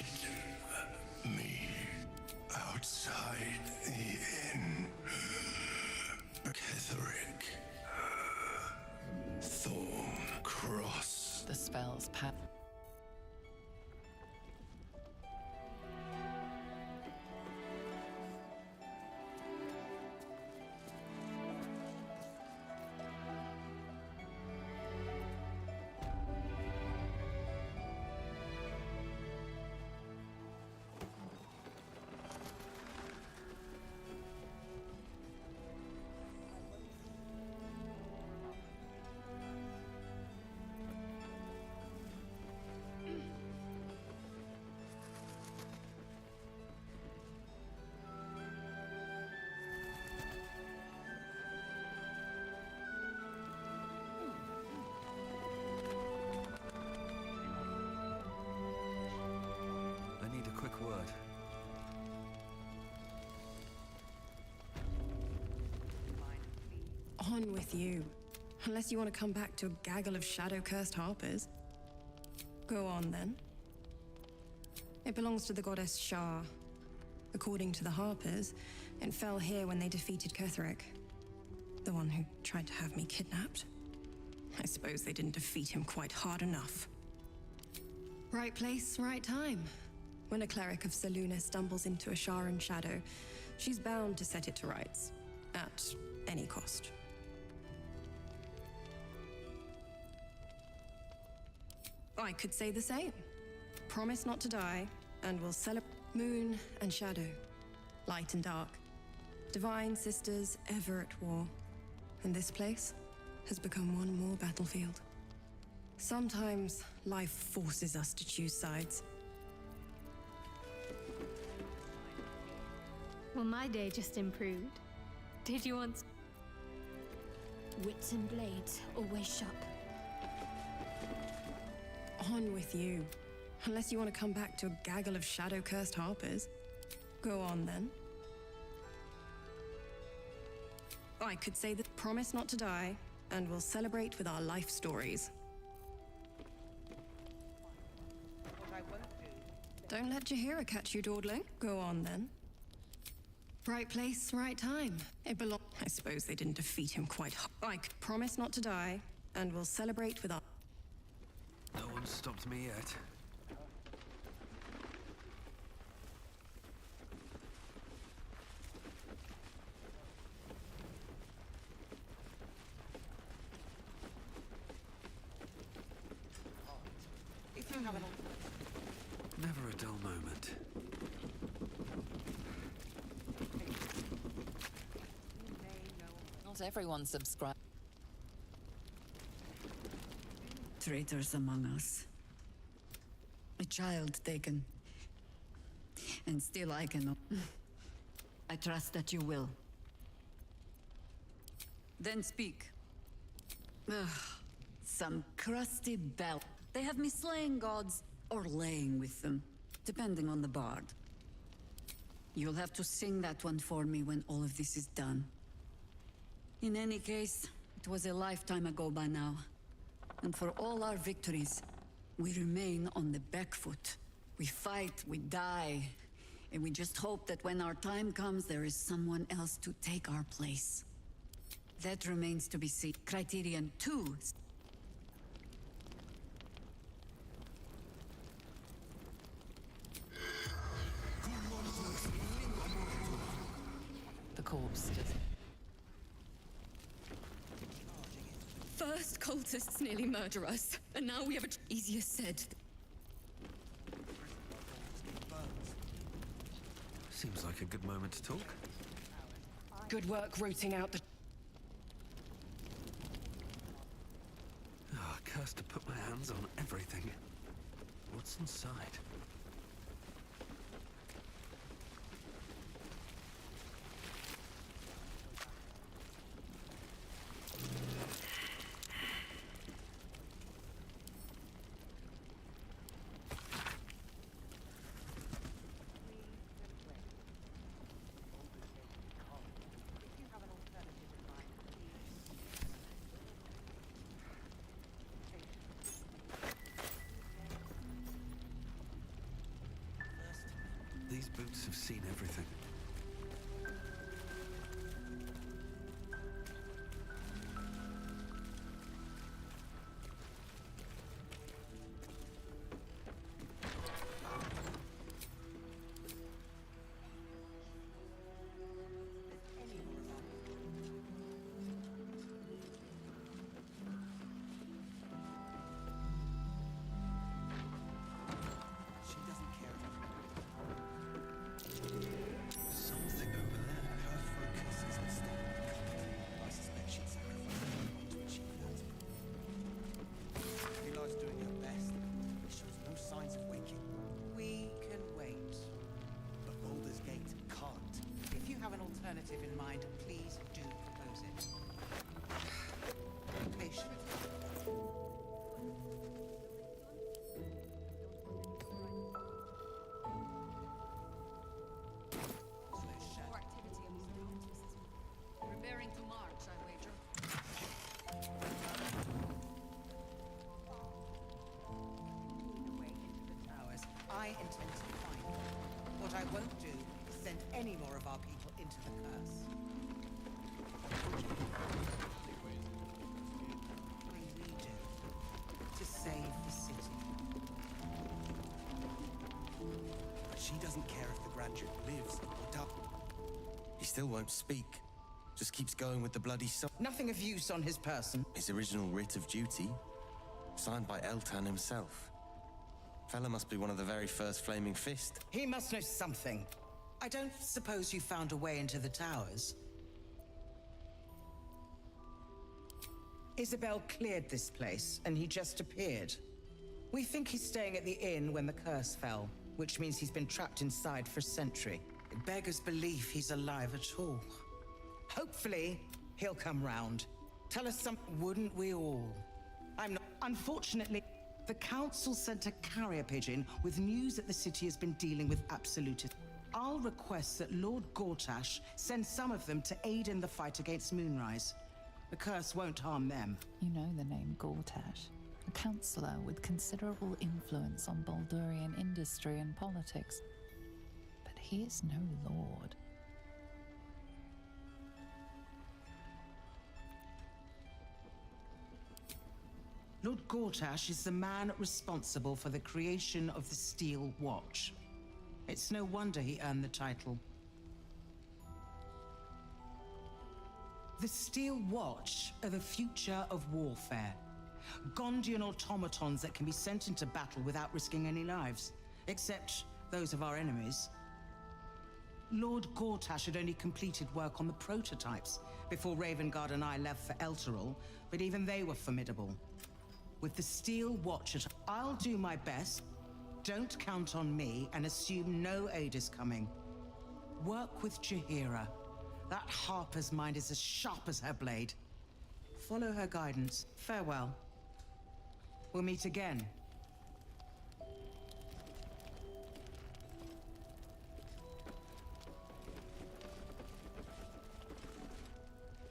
me outside the inn. Ketheric. Thorn Cross. The spell's power. I need a quick word. On with you. Unless you want to come back to a gaggle of shadow-cursed harpers. Go on, then. It belongs to the goddess Shah. According to the harpers, it fell here when they defeated Ketheric. The one who tried to have me kidnapped. I suppose they didn't defeat him quite hard enough. Right place, right time. When a cleric of Selûne stumbles into a Sharan shadow, she's bound to set it to rights. At any cost. I could say the same. Promise not to die, and we'll celebrate moon and shadow, light and dark, divine sisters ever at war. And this place has become one more battlefield. Sometimes life forces us to choose sides. Well, my day just improved. Did you want... Wits and blades, always sharp. On with you. Unless you want to come back to a gaggle of shadow-cursed harpers. Go on, then. I could say that promise not to die, and we'll celebrate with our life stories. What I won't do. Don't let Jaheira catch you dawdling. Go on, then. Right place, right time. It belongs. I suppose they didn't defeat him quite hard. I could promise not to die, and we'll celebrate with our... No one stopped me yet. If you have Not everyone subscribes. Traitors among us. A child taken. And still I cannot. I trust that you will. Then speak. Ugh, some crusty bell. They have me slaying gods or laying with them, depending on the bard. You'll have to sing that one for me when all of this is done. In any case, it was a lifetime ago by now. And for all our victories, we remain on the back foot. We fight, we die, and we just hope that when our time comes, there is someone else to take our place. That remains to be seen. Criterion 2. The corpse does. First, cultists nearly murder us, and now we have it easier said. Seems like a good moment to talk. Good work rooting out the... Ah, cursed to put my hands on everything. What's inside? These boots have seen everything. Alternative in mind, please do propose it. Be patient. More activity on these routes. Preparing to march, I wager. The way into the towers. I intend to find them. What I won't do is send any more of our people into the curse. We do to save the city. But she doesn't care if the Grand Duke lives or dies. He still won't speak. Just keeps going with the bloody song. Nothing of use on his person. His original writ of duty, signed by Eltan himself. Fella must be one of the very first Flaming Fist. He must know something. I don't suppose you found a way into the towers? Isabel cleared this place, and he just appeared. We think he's staying at the inn when the curse fell, which means he's been trapped inside for a century. It beggars belief he's alive at all. Hopefully, he'll come round. Tell us something, wouldn't we all? I'm not... Unfortunately, the council sent a carrier pigeon with news that the city has been dealing with absolutists. I'll request that Lord Gortash send some of them to aid in the fight against Moonrise. The curse won't harm them. You know the name Gortash, a councillor with considerable influence on Baldurian industry and politics. But he is no lord. Lord Gortash is the man responsible for the creation of the Steel Watch. It's no wonder he earned the title. The Steel Watch are the future of warfare. Gondian automatons that can be sent into battle without risking any lives, except those of our enemies. Lord Gortash had only completed work on the prototypes before Ravengard and I left for Elturel, but even they were formidable. With the Steel Watch, I'll do my best. Don't count on me and assume no aid is coming. Work with Jaheira. That Harper's mind is as sharp as her blade. Follow her guidance. Farewell. We'll meet again.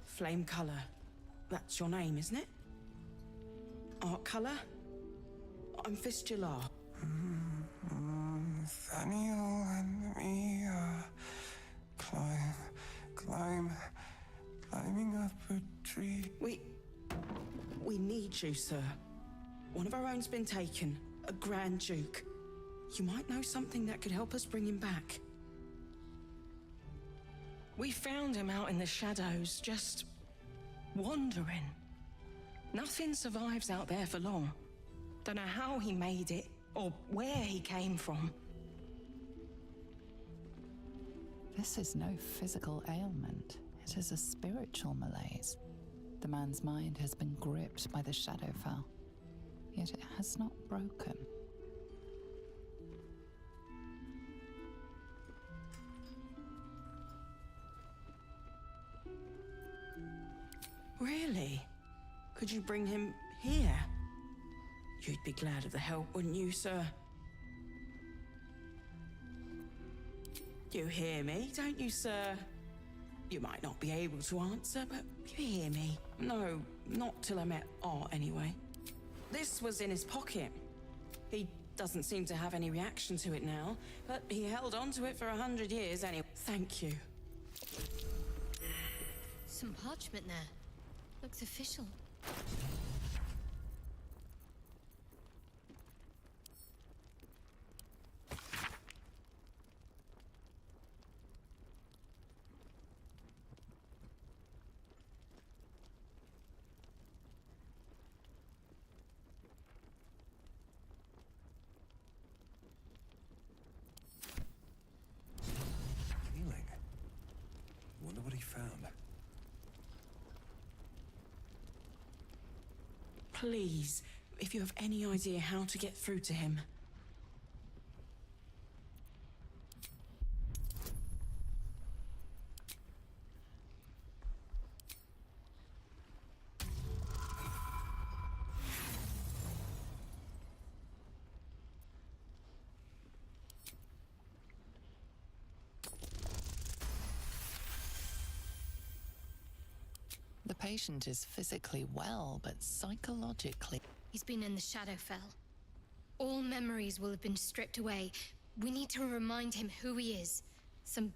Flame Color. That's your name, isn't it? Art Color? I'm Fistula. Nathaniel and me climbing up a tree. We need you, sir. One of our own's been taken, a Grand Duke. You might know something that could help us bring him back. We found him out in the shadows, just wandering. Nothing survives out there for long. Don't know how he made it, or where he came from. This is no physical ailment. It is a spiritual malaise. The man's mind has been gripped by the Shadowfell, yet it has not broken. Really? Could you bring him here? You'd be glad of the help, wouldn't you, sir? You hear me, don't you, sir? You might not be able to answer, but you hear me. No, not till I met Art, anyway. This was in his pocket. He doesn't seem to have any reaction to it now, but he held on to it for 100 years anyway. Thank you. Some parchment there. Looks official. Healing. Wonder what he found. Please, if you have any idea how to get through to him. The patient is physically well, but psychologically... He's been in the Shadowfell. All memories will have been stripped away. We need to remind him who he is. Some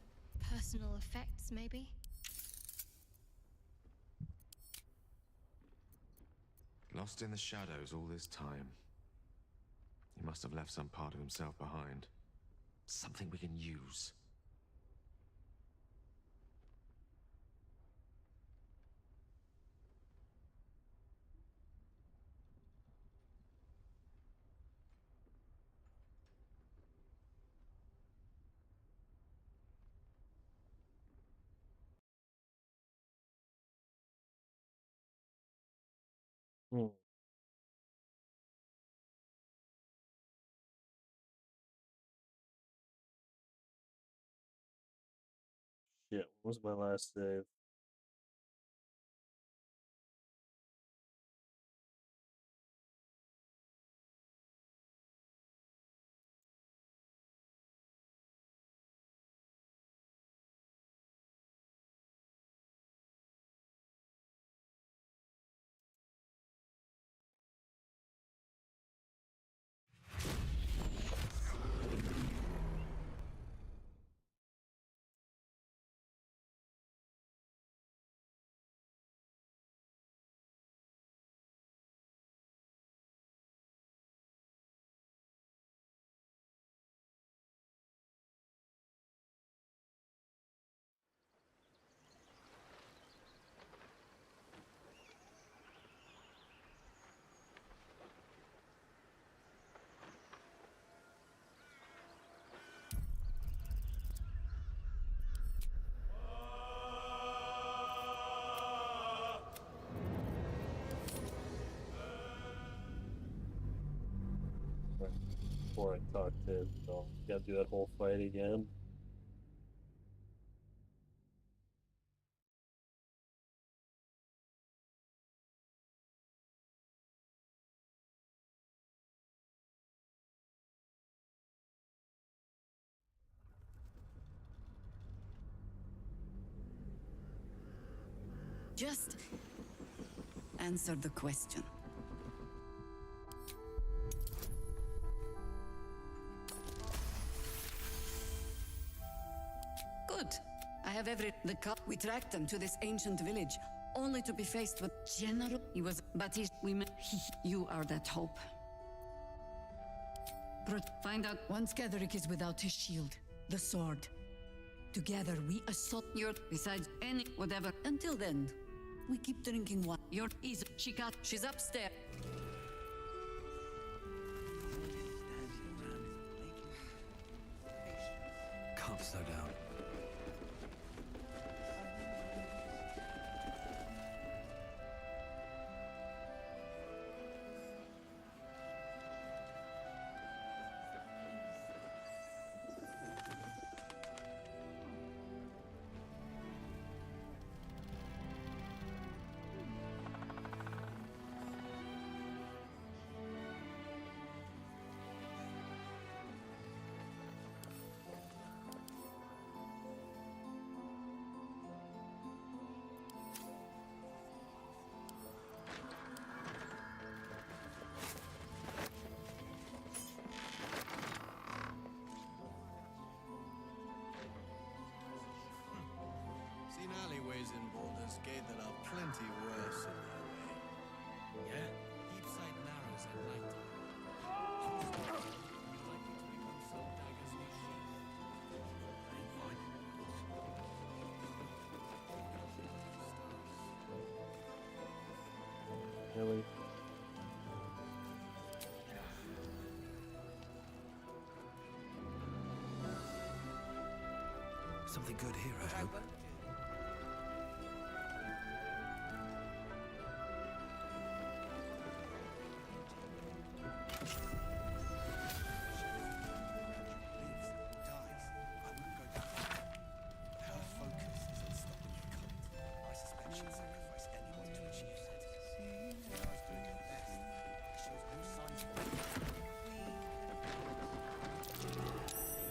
personal effects, maybe? Lost in the shadows all this time. He must have left some part of himself behind. Something we can use. Hmm. Shit, what was my last save? before I talk to him, so gotta do that whole fight again. Just answer the question. Good. I have the cup. We tracked them to this ancient village, only to be faced with General. He was, but you are that hope. Find out once Ketherick is without his shield, the sword. Together we assault your, besides any, whatever. Until then, we keep drinking wine. Your easy. She's upstairs. Can't slow down. Seen alleyways in Baldur's Gate that are plenty worse in their way. Yeah? Deep sight narrows at night time. Really? Something good here, I hope.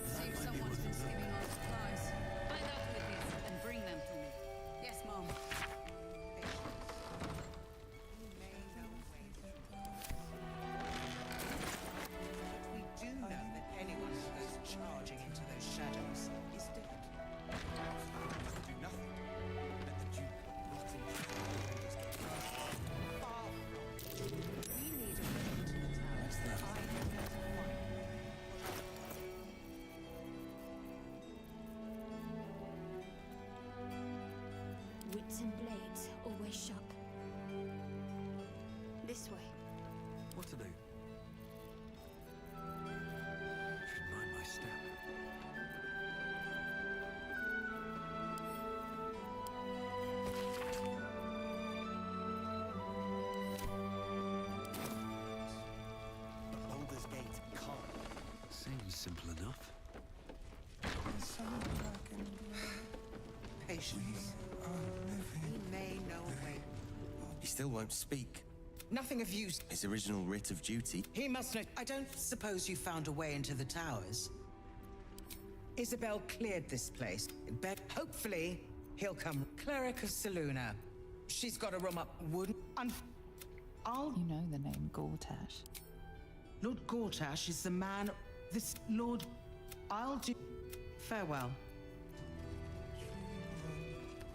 Seems someone's been sleeping on supplies. Find out who it is and bring them to me. Yes, Mom. We do know that anyone who goes charging into those shadows is dead. Do nothing. Let the Duke rot in Far from. We need a way into the towers that I know how to find. Wits and blades always sharp. This way. What to do? Should mind my step. Baldur's Gate can't. Seems simple enough. Patience. We may know a way. He still won't speak. Nothing of use. His original writ of duty. He must know. I don't suppose you found a way into the towers. Isabel cleared this place. Hopefully, he'll come. Cleric of Seluna. She's got a room up. Wouldn't. You know the name Gortash. Lord Gortash is the man. This Lord. I'll do. Farewell.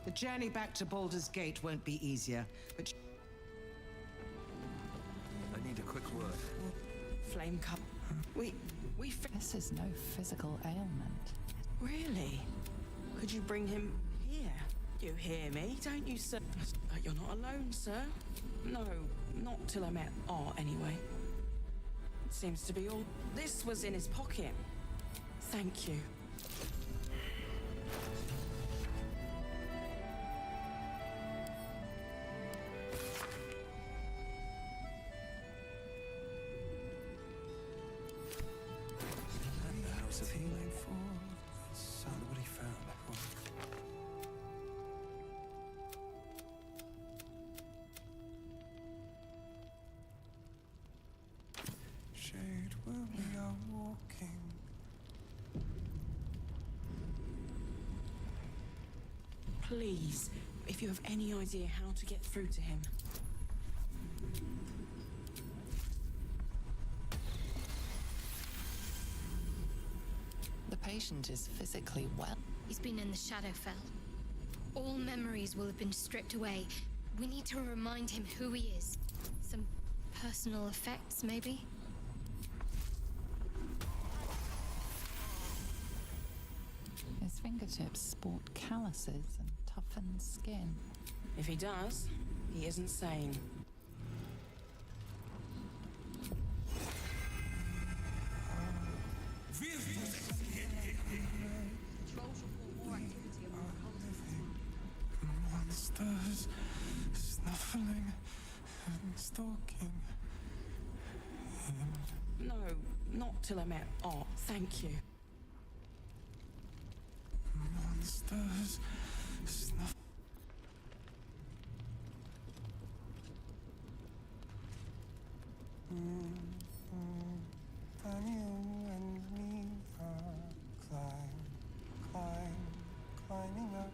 The journey back to Baldur's Gate won't be easier, but. I need a quick word. Flame cup. This is no physical ailment. Really? Could you bring him here? You hear me, don't you, sir? You're not alone, sir. No, not till I met Art, anyway. Seems to be all. This was in his pocket. Thank you. please, if you have any idea how to get through to him. The patient is physically well. He's been in the Shadowfell. All memories will have been stripped away. We need to remind him who he is. Some personal effects, maybe? His fingertips sport calluses and toughened skin. If he does, he isn't sane. Monsters snuffling and stalking him. No, not till I met Art, thank you. Monsters snuff. Daniel and me are climbing up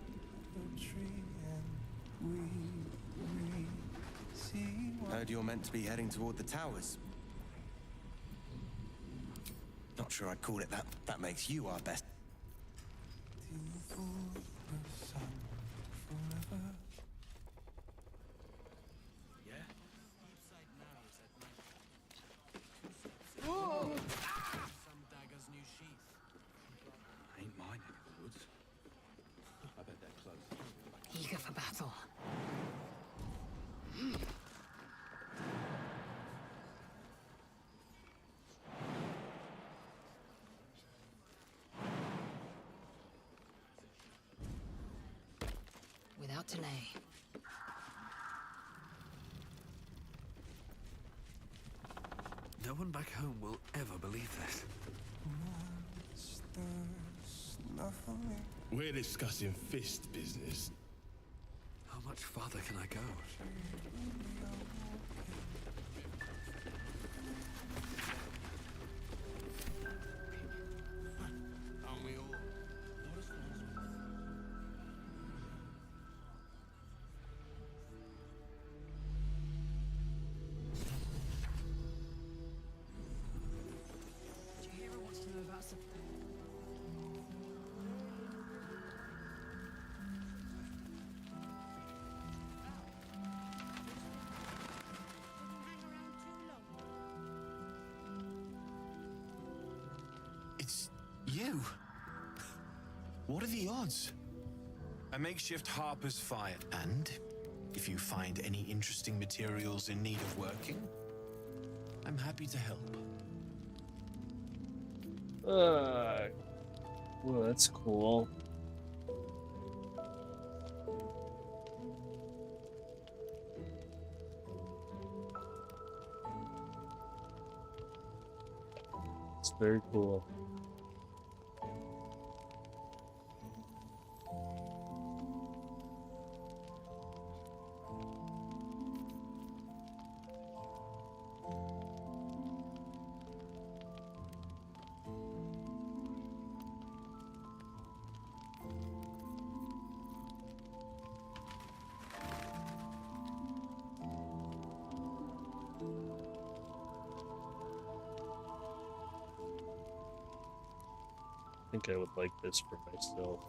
a tree, and we see. Heard you're meant to be heading toward the towers. Not sure I'd call it that. That makes you our best. Some dagger's new sheath. Ain't my neck of the woods. I bet they're close. Eager for battle. Without delay. No one back home will ever believe this. We're discussing fist business. How much farther can I go? Aren't we all? Not as Do you hear or want to know about something? It's you. What are the odds? A makeshift harper's fire, and if you find any interesting materials in need of working, I'm happy to help. Well, that's cool. It's very cool. I think I would like this for myself.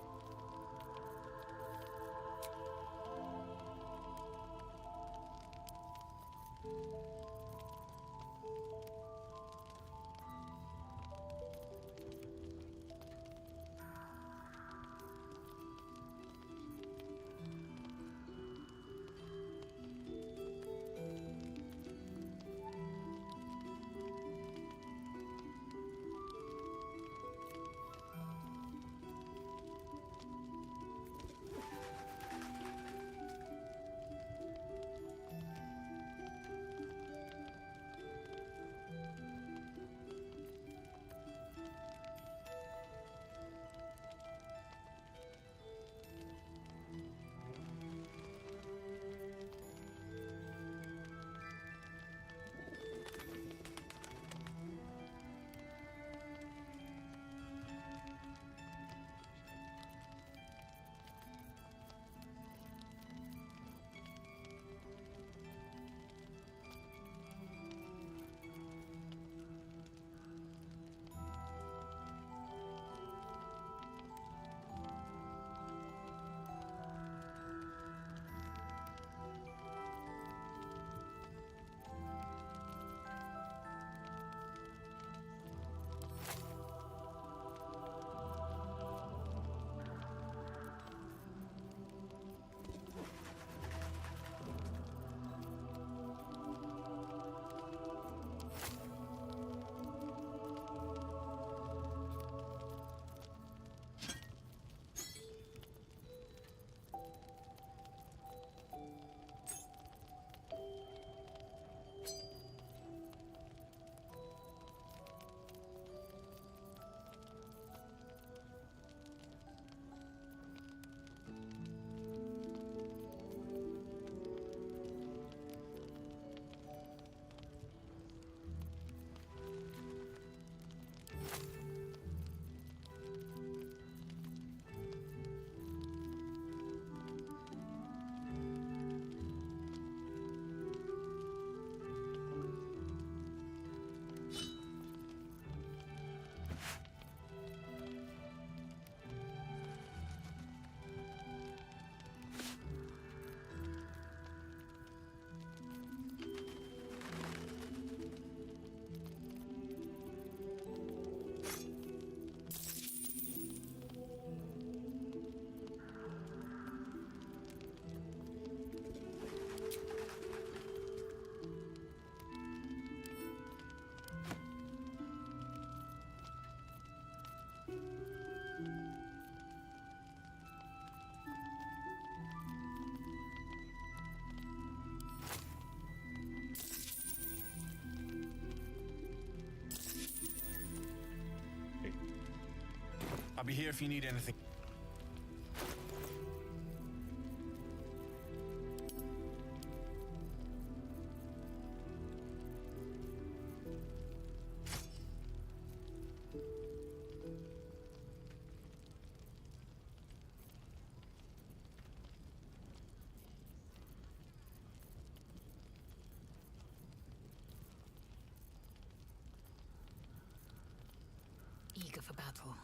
I'll be here if you need anything. Eager for battle.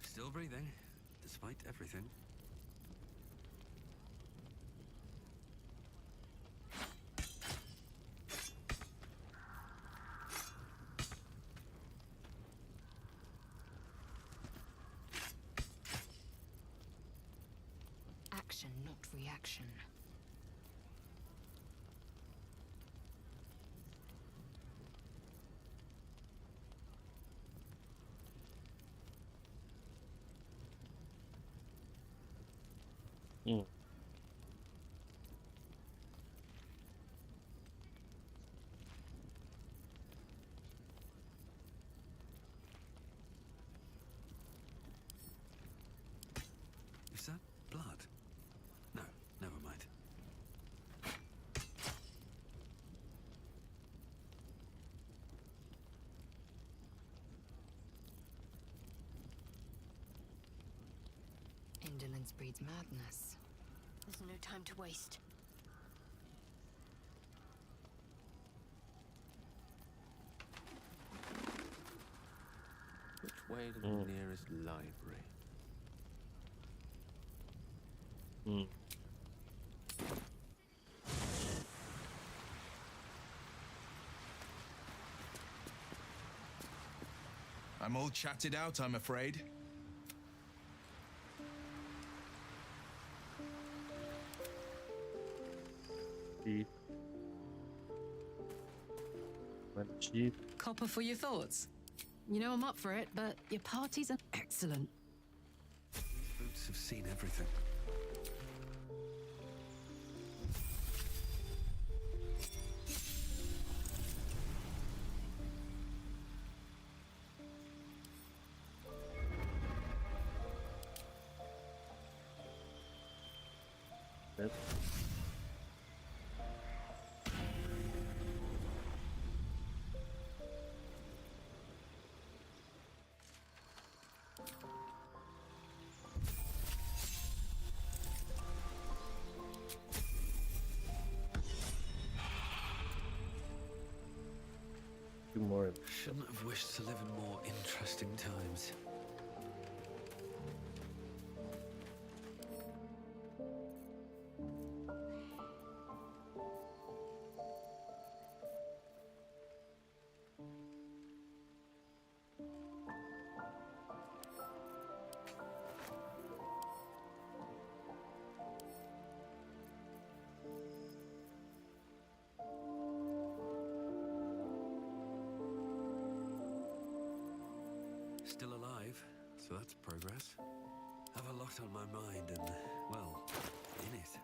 Still breathing, despite everything. Action, not reaction. Hmm. Is that blood? No, never mind. Indolence breeds madness. There's no time to waste. Which way to the nearest library? Hmm. I'm all chatted out, I'm afraid. Chief. What, Chief? Copper for your thoughts. You know I'm up for it, but your parties are excellent. These boots have seen everything. Yep. Two more. Shouldn't have wished to live in more interesting times. Still alive, so that's progress. Have a lot on my mind and, well, in it.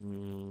Hmm.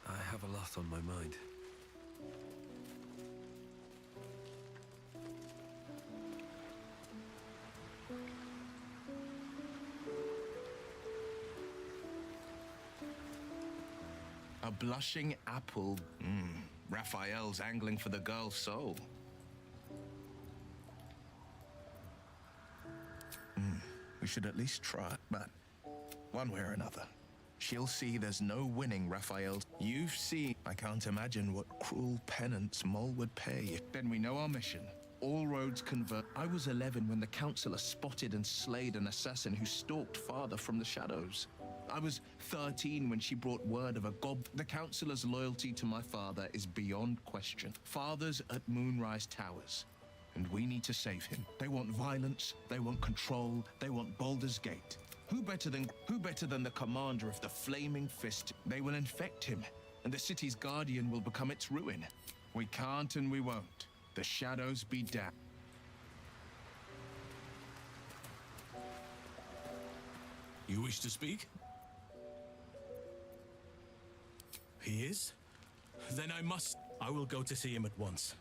I have a lot on my mind. A blushing apple. Raphael's angling for the girl's soul. We should at least try, but one way or another, she'll see there's no winning Raphael. You've seen. I can't imagine what cruel penance Mol would pay. Then we know our mission. All roads convert. I was 11 when the Councillor spotted and slayed an assassin who stalked Father from the shadows. I was 13 when she brought word of a gob. The Councillor's loyalty to my father is beyond question. Father's at Moonrise Towers, and we need to save him. They want violence, they want control, they want Baldur's Gate. Who better than the commander of the Flaming Fist? They will infect him, and the city's guardian will become its ruin. We can't and we won't. The shadows be damned. You wish to speak? He is? Then I will go to see him at once.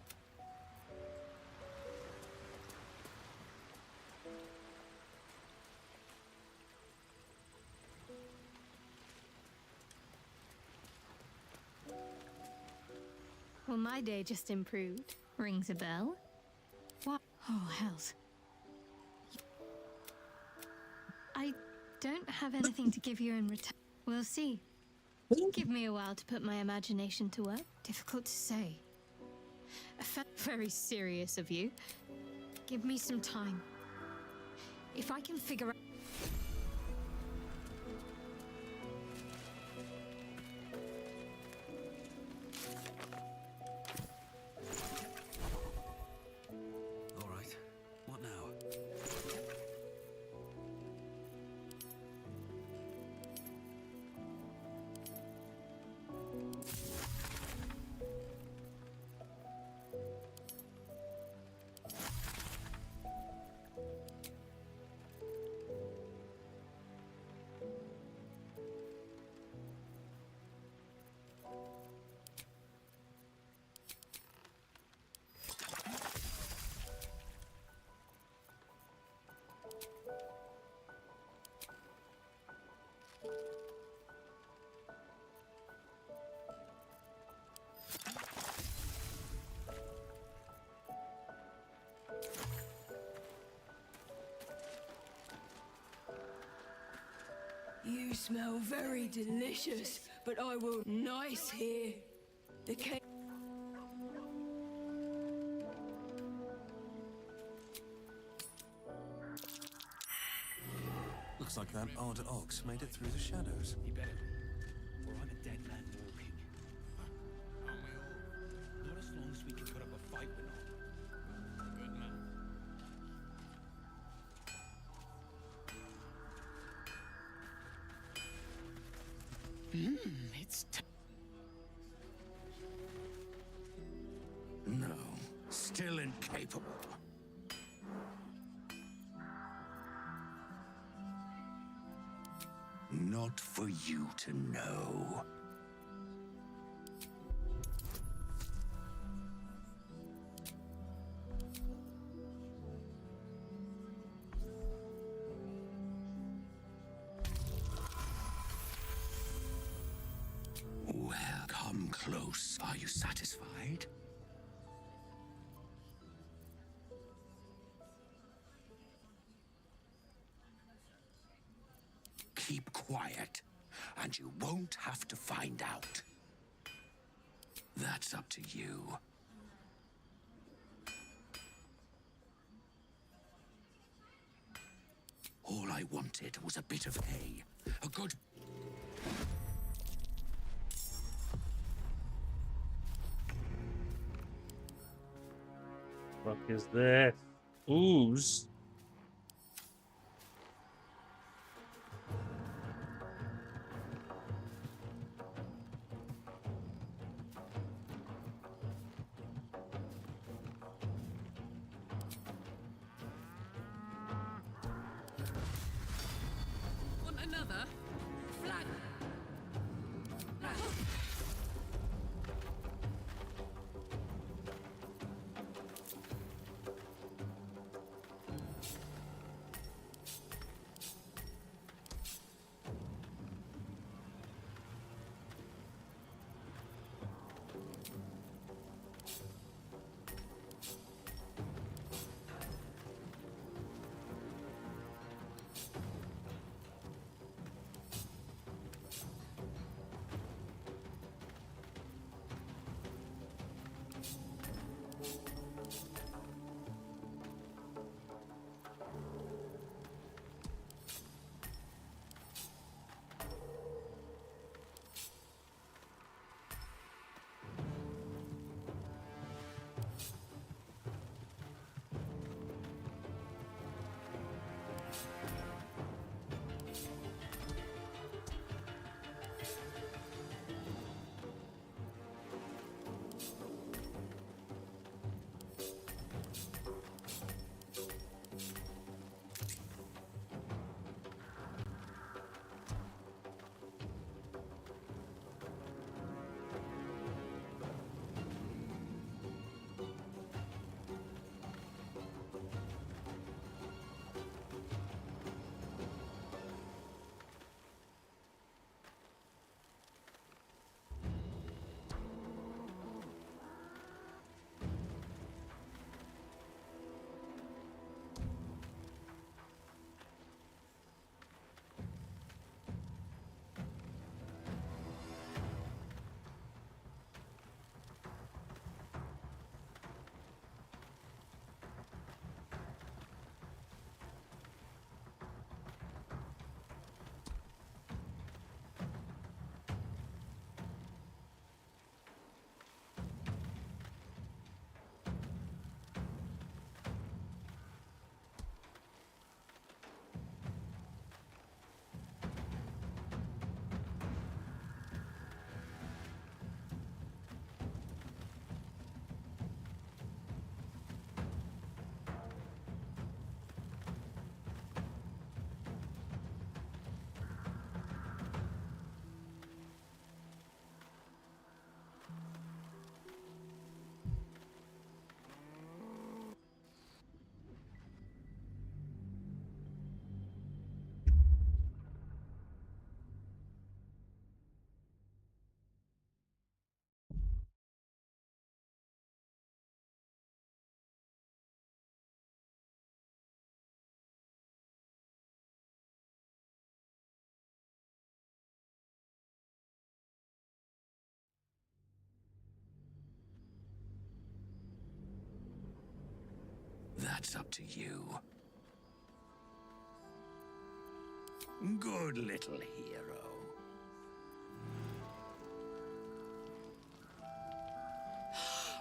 Well, my day just improved. Rings a bell? What? Oh, hells. I don't have anything to give you in return. We'll see. Give me a while to put my imagination to work. Difficult to say. Very serious of you. Give me some time. If I can figure out... All right. What now? You smell very delicious, but I will nice here. The cake. Looks like that odd ox made it through the shadows. He better be, or I'm a dead man walking. Aren't we all? Not as long as we can put up a fight, we're not. Good man. It's no, still incapable. Not for you to know. Well, come close. Are you satisfied? Keep quiet, and you won't have to find out. That's up to you. All I wanted was a bit of hay, a good... Fuck is this? Ooze. Want another? Flag. That's up to you. Good little hero.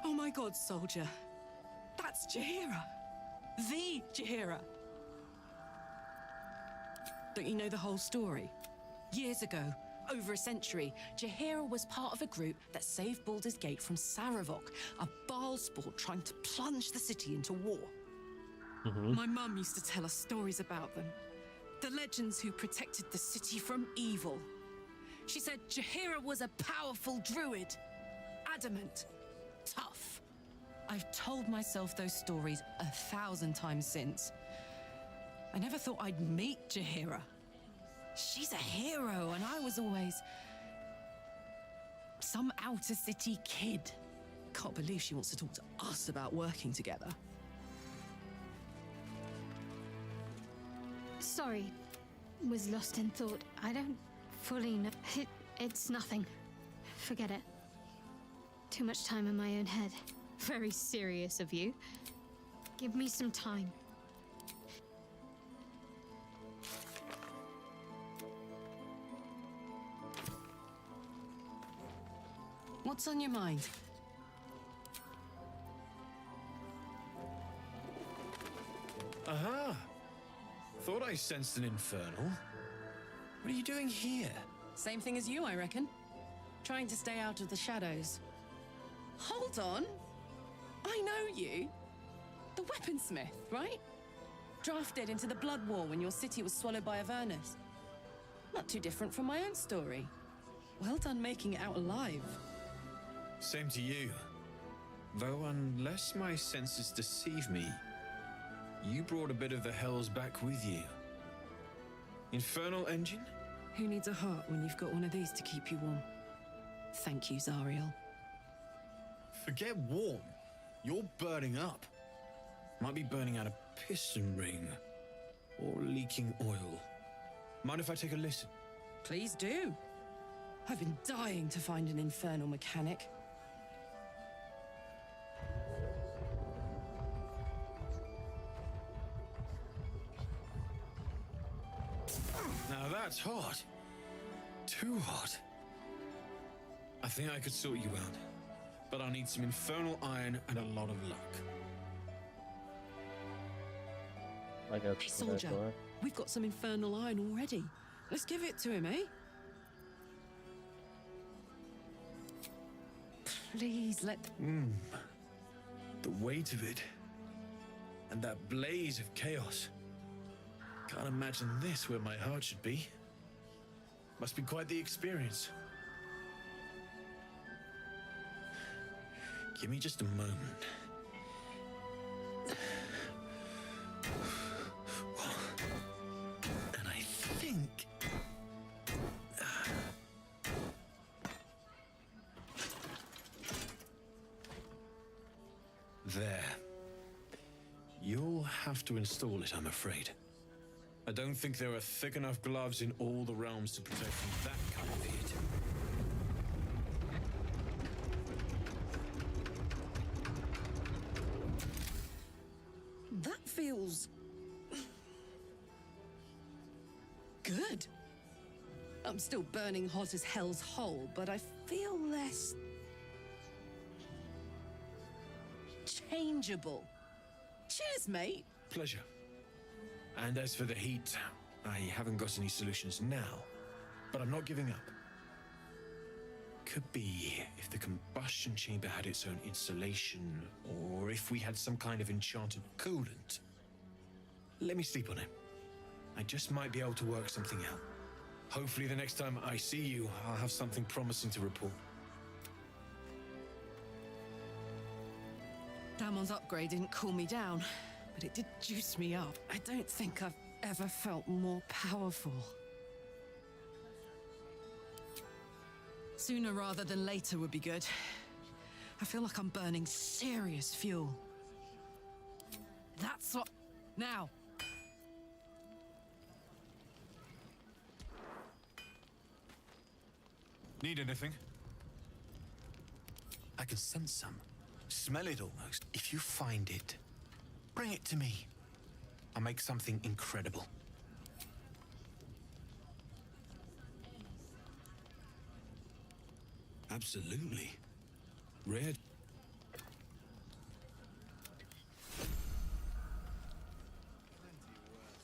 Oh my god, soldier. That's Jaheira. The Jaheira. Don't you know the whole story? Years ago, over a century, Jaheira was part of a group that saved Baldur's Gate from Saravok, a Baalsport trying to plunge the city into war. My mum used to tell us stories about them. The legends who protected the city from evil. She said Jaheira was a powerful druid. Adamant. Tough. I've told myself those stories 1,000 times since. I never thought I'd meet Jaheira. She's a hero, and I was always some outer city kid. Can't believe she wants to talk to us about working together. Sorry. Was lost in thought. I don't fully know. It's nothing. Forget it. Too much time in my own head. Very serious of you. Give me some time. What's on your mind? Aha! Thought I sensed an infernal. What are you doing here? Same thing as you, I reckon. Trying to stay out of the shadows. Hold on. I know you. The weaponsmith, right? Drafted into the Blood War when your city was swallowed by Avernus. Not too different from my own story. Well done making it out alive. Same to you. Though unless my senses deceive me, you brought a bit of the hells back with you. Infernal engine? Who needs a heart when you've got one of these to keep you warm? Thank you, Zariel. Forget warm. You're burning up. Might be burning out a piston ring. Or leaking oil. Mind if I take a listen? Please do. I've been dying to find an infernal mechanic. Now that's hot. Too hot. I think I could sort you out. But I'll need some infernal iron and a lot of luck. I got Hey, soldier, we've got some infernal iron already. Let's give it to him, eh? Please let... The weight of it. And that blaze of chaos. Can't imagine this where my heart should be. Must be quite the experience. Give me just a moment. And I think... There. You'll have to install it, I'm afraid. I don't think there are thick enough gloves in all the realms to protect from that kind of heat. That feels... good. I'm still burning hot as hell's hole, but I feel less... changeable. Cheers, mate. Pleasure. And as for the heat, I haven't got any solutions now, but I'm not giving up. Could be if the combustion chamber had its own insulation, or if we had some kind of enchanted coolant. Let me sleep on it. I just might be able to work something out. Hopefully the next time I see you, I'll have something promising to report. Damon's upgrade didn't cool me down, but it did juice me up. I don't think I've ever felt more powerful. Sooner rather than later would be good. I feel like I'm burning serious fuel. That's what... Now! Need anything? I can sense some. Smell it almost. If you find it, Bring it to me. I'll make something incredible. Absolutely. Rare.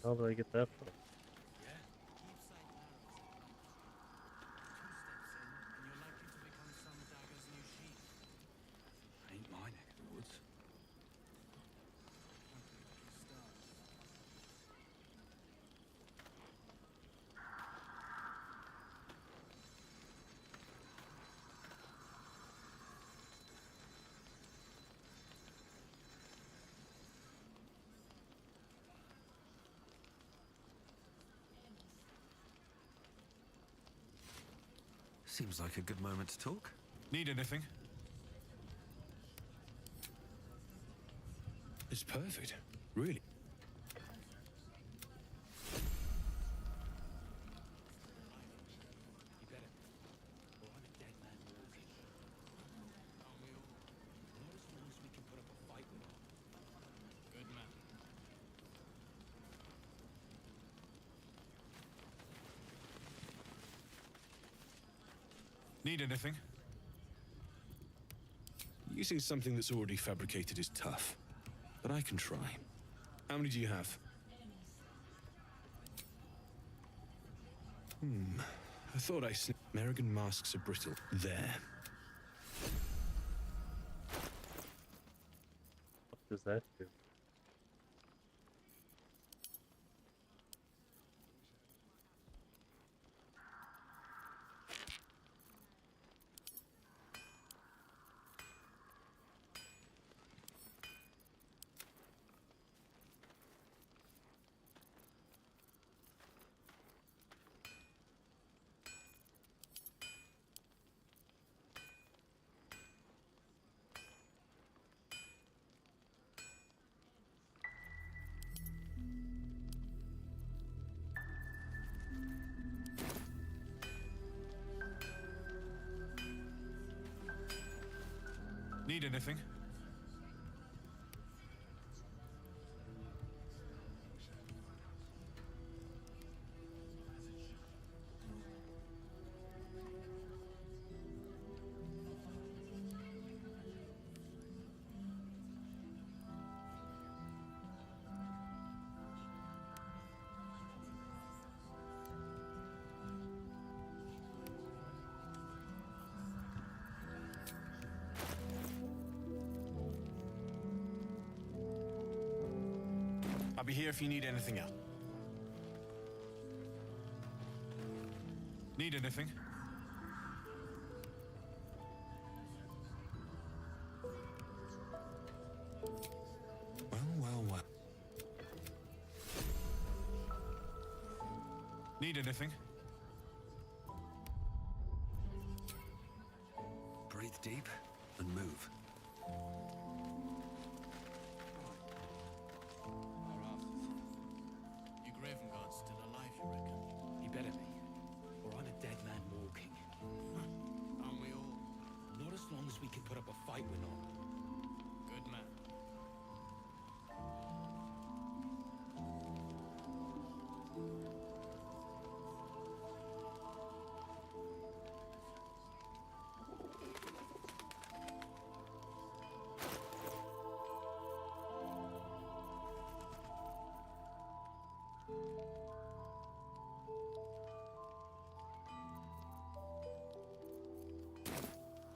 How did I get that from? Ain't my neck of the woods. Seems like a good moment to talk. Need anything? It's perfect. Really. You better, or I'm a dead man walking. Not as long as we can put up a fight with him. Good man. Need anything? Using something that's already fabricated is tough, but I can try. How many do you have? I thought I sniffed. American masks are brittle. There. What does that do? Need anything? I'll be here if you need anything else. Need anything? Well. Need anything? Breathe deep and move. Your Graven Guard's still alive, you reckon? He better be, or I'm a dead man walking. Aren't we all? Not as long as we can put up a fight, we're not. Good man.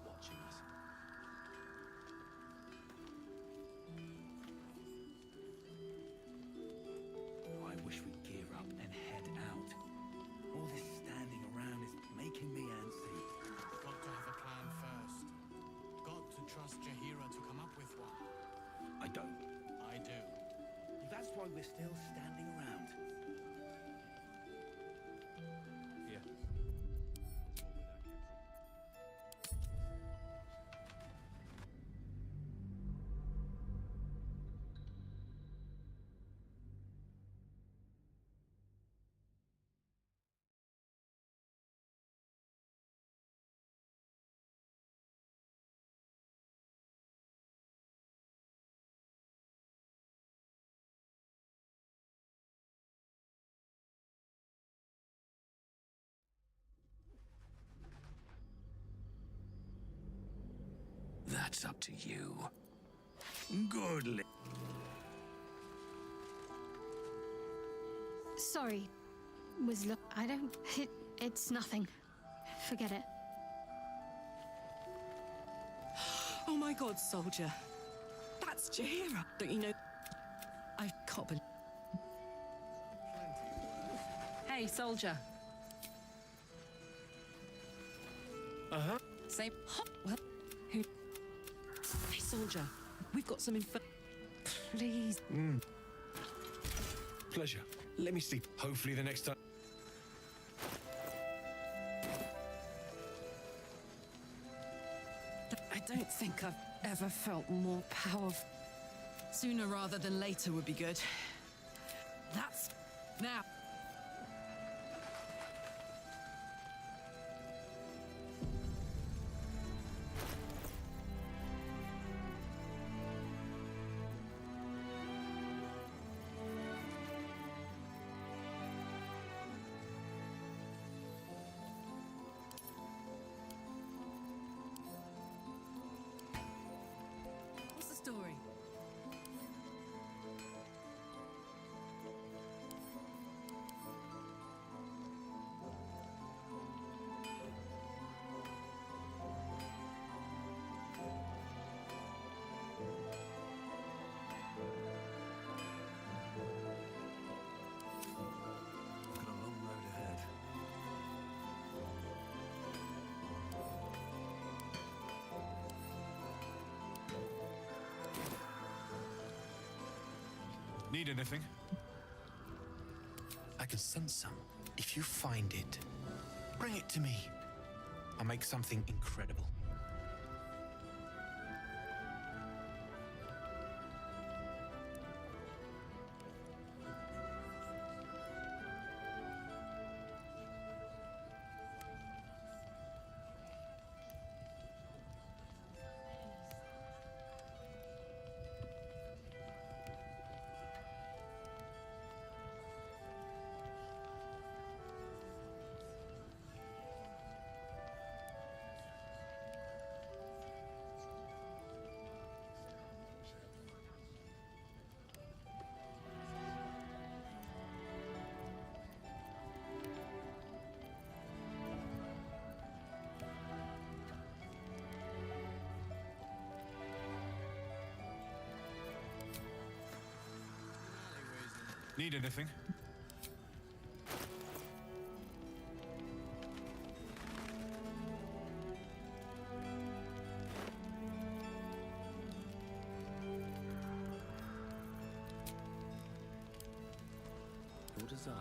Watching us. Oh, I wish we'd gear up and head out. All this standing around is making me antsy. Got to have a plan first. Got to trust Jaheira to come up with one. I don't. I do. That's why we're still standing around. That's up to you. Good. Sorry. I don't... It's nothing. Forget it. Oh my god, soldier. That's Jahira. Don't you know? I can't believe... Hey, soldier. Uh-huh. Same... Well, who... Hey, soldier. We've got some info... Please. Pleasure. Let me sleep. Hopefully the next time... I don't think I've ever felt more powerful. Sooner rather than later would be good. That's... now. What's the story? Got a long road ahead. Need anything? I can sense some. If you find it, bring it to me. I'll make something incredible. Need anything? Your desire.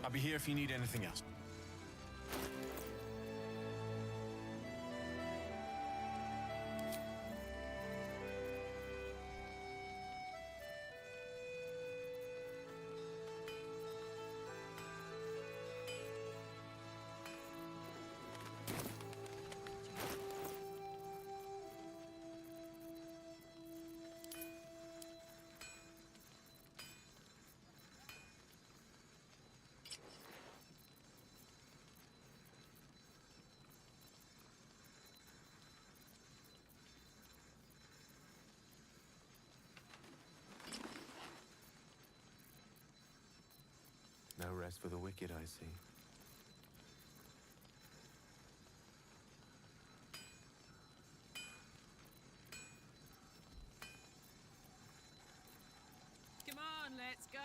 I'll be here if you need anything else. paradise for the wicked, I see. Come on, let's go.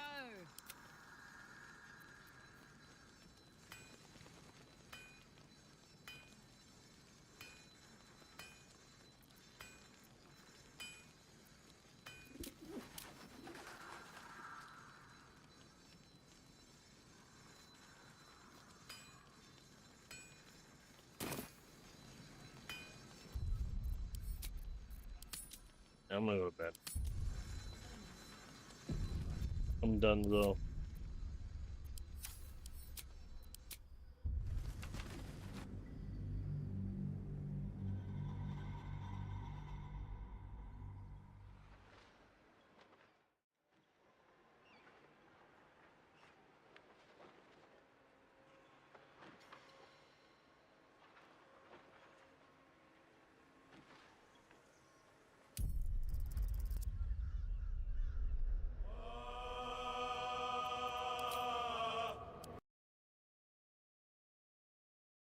I'm gonna go to bed. I'm done though.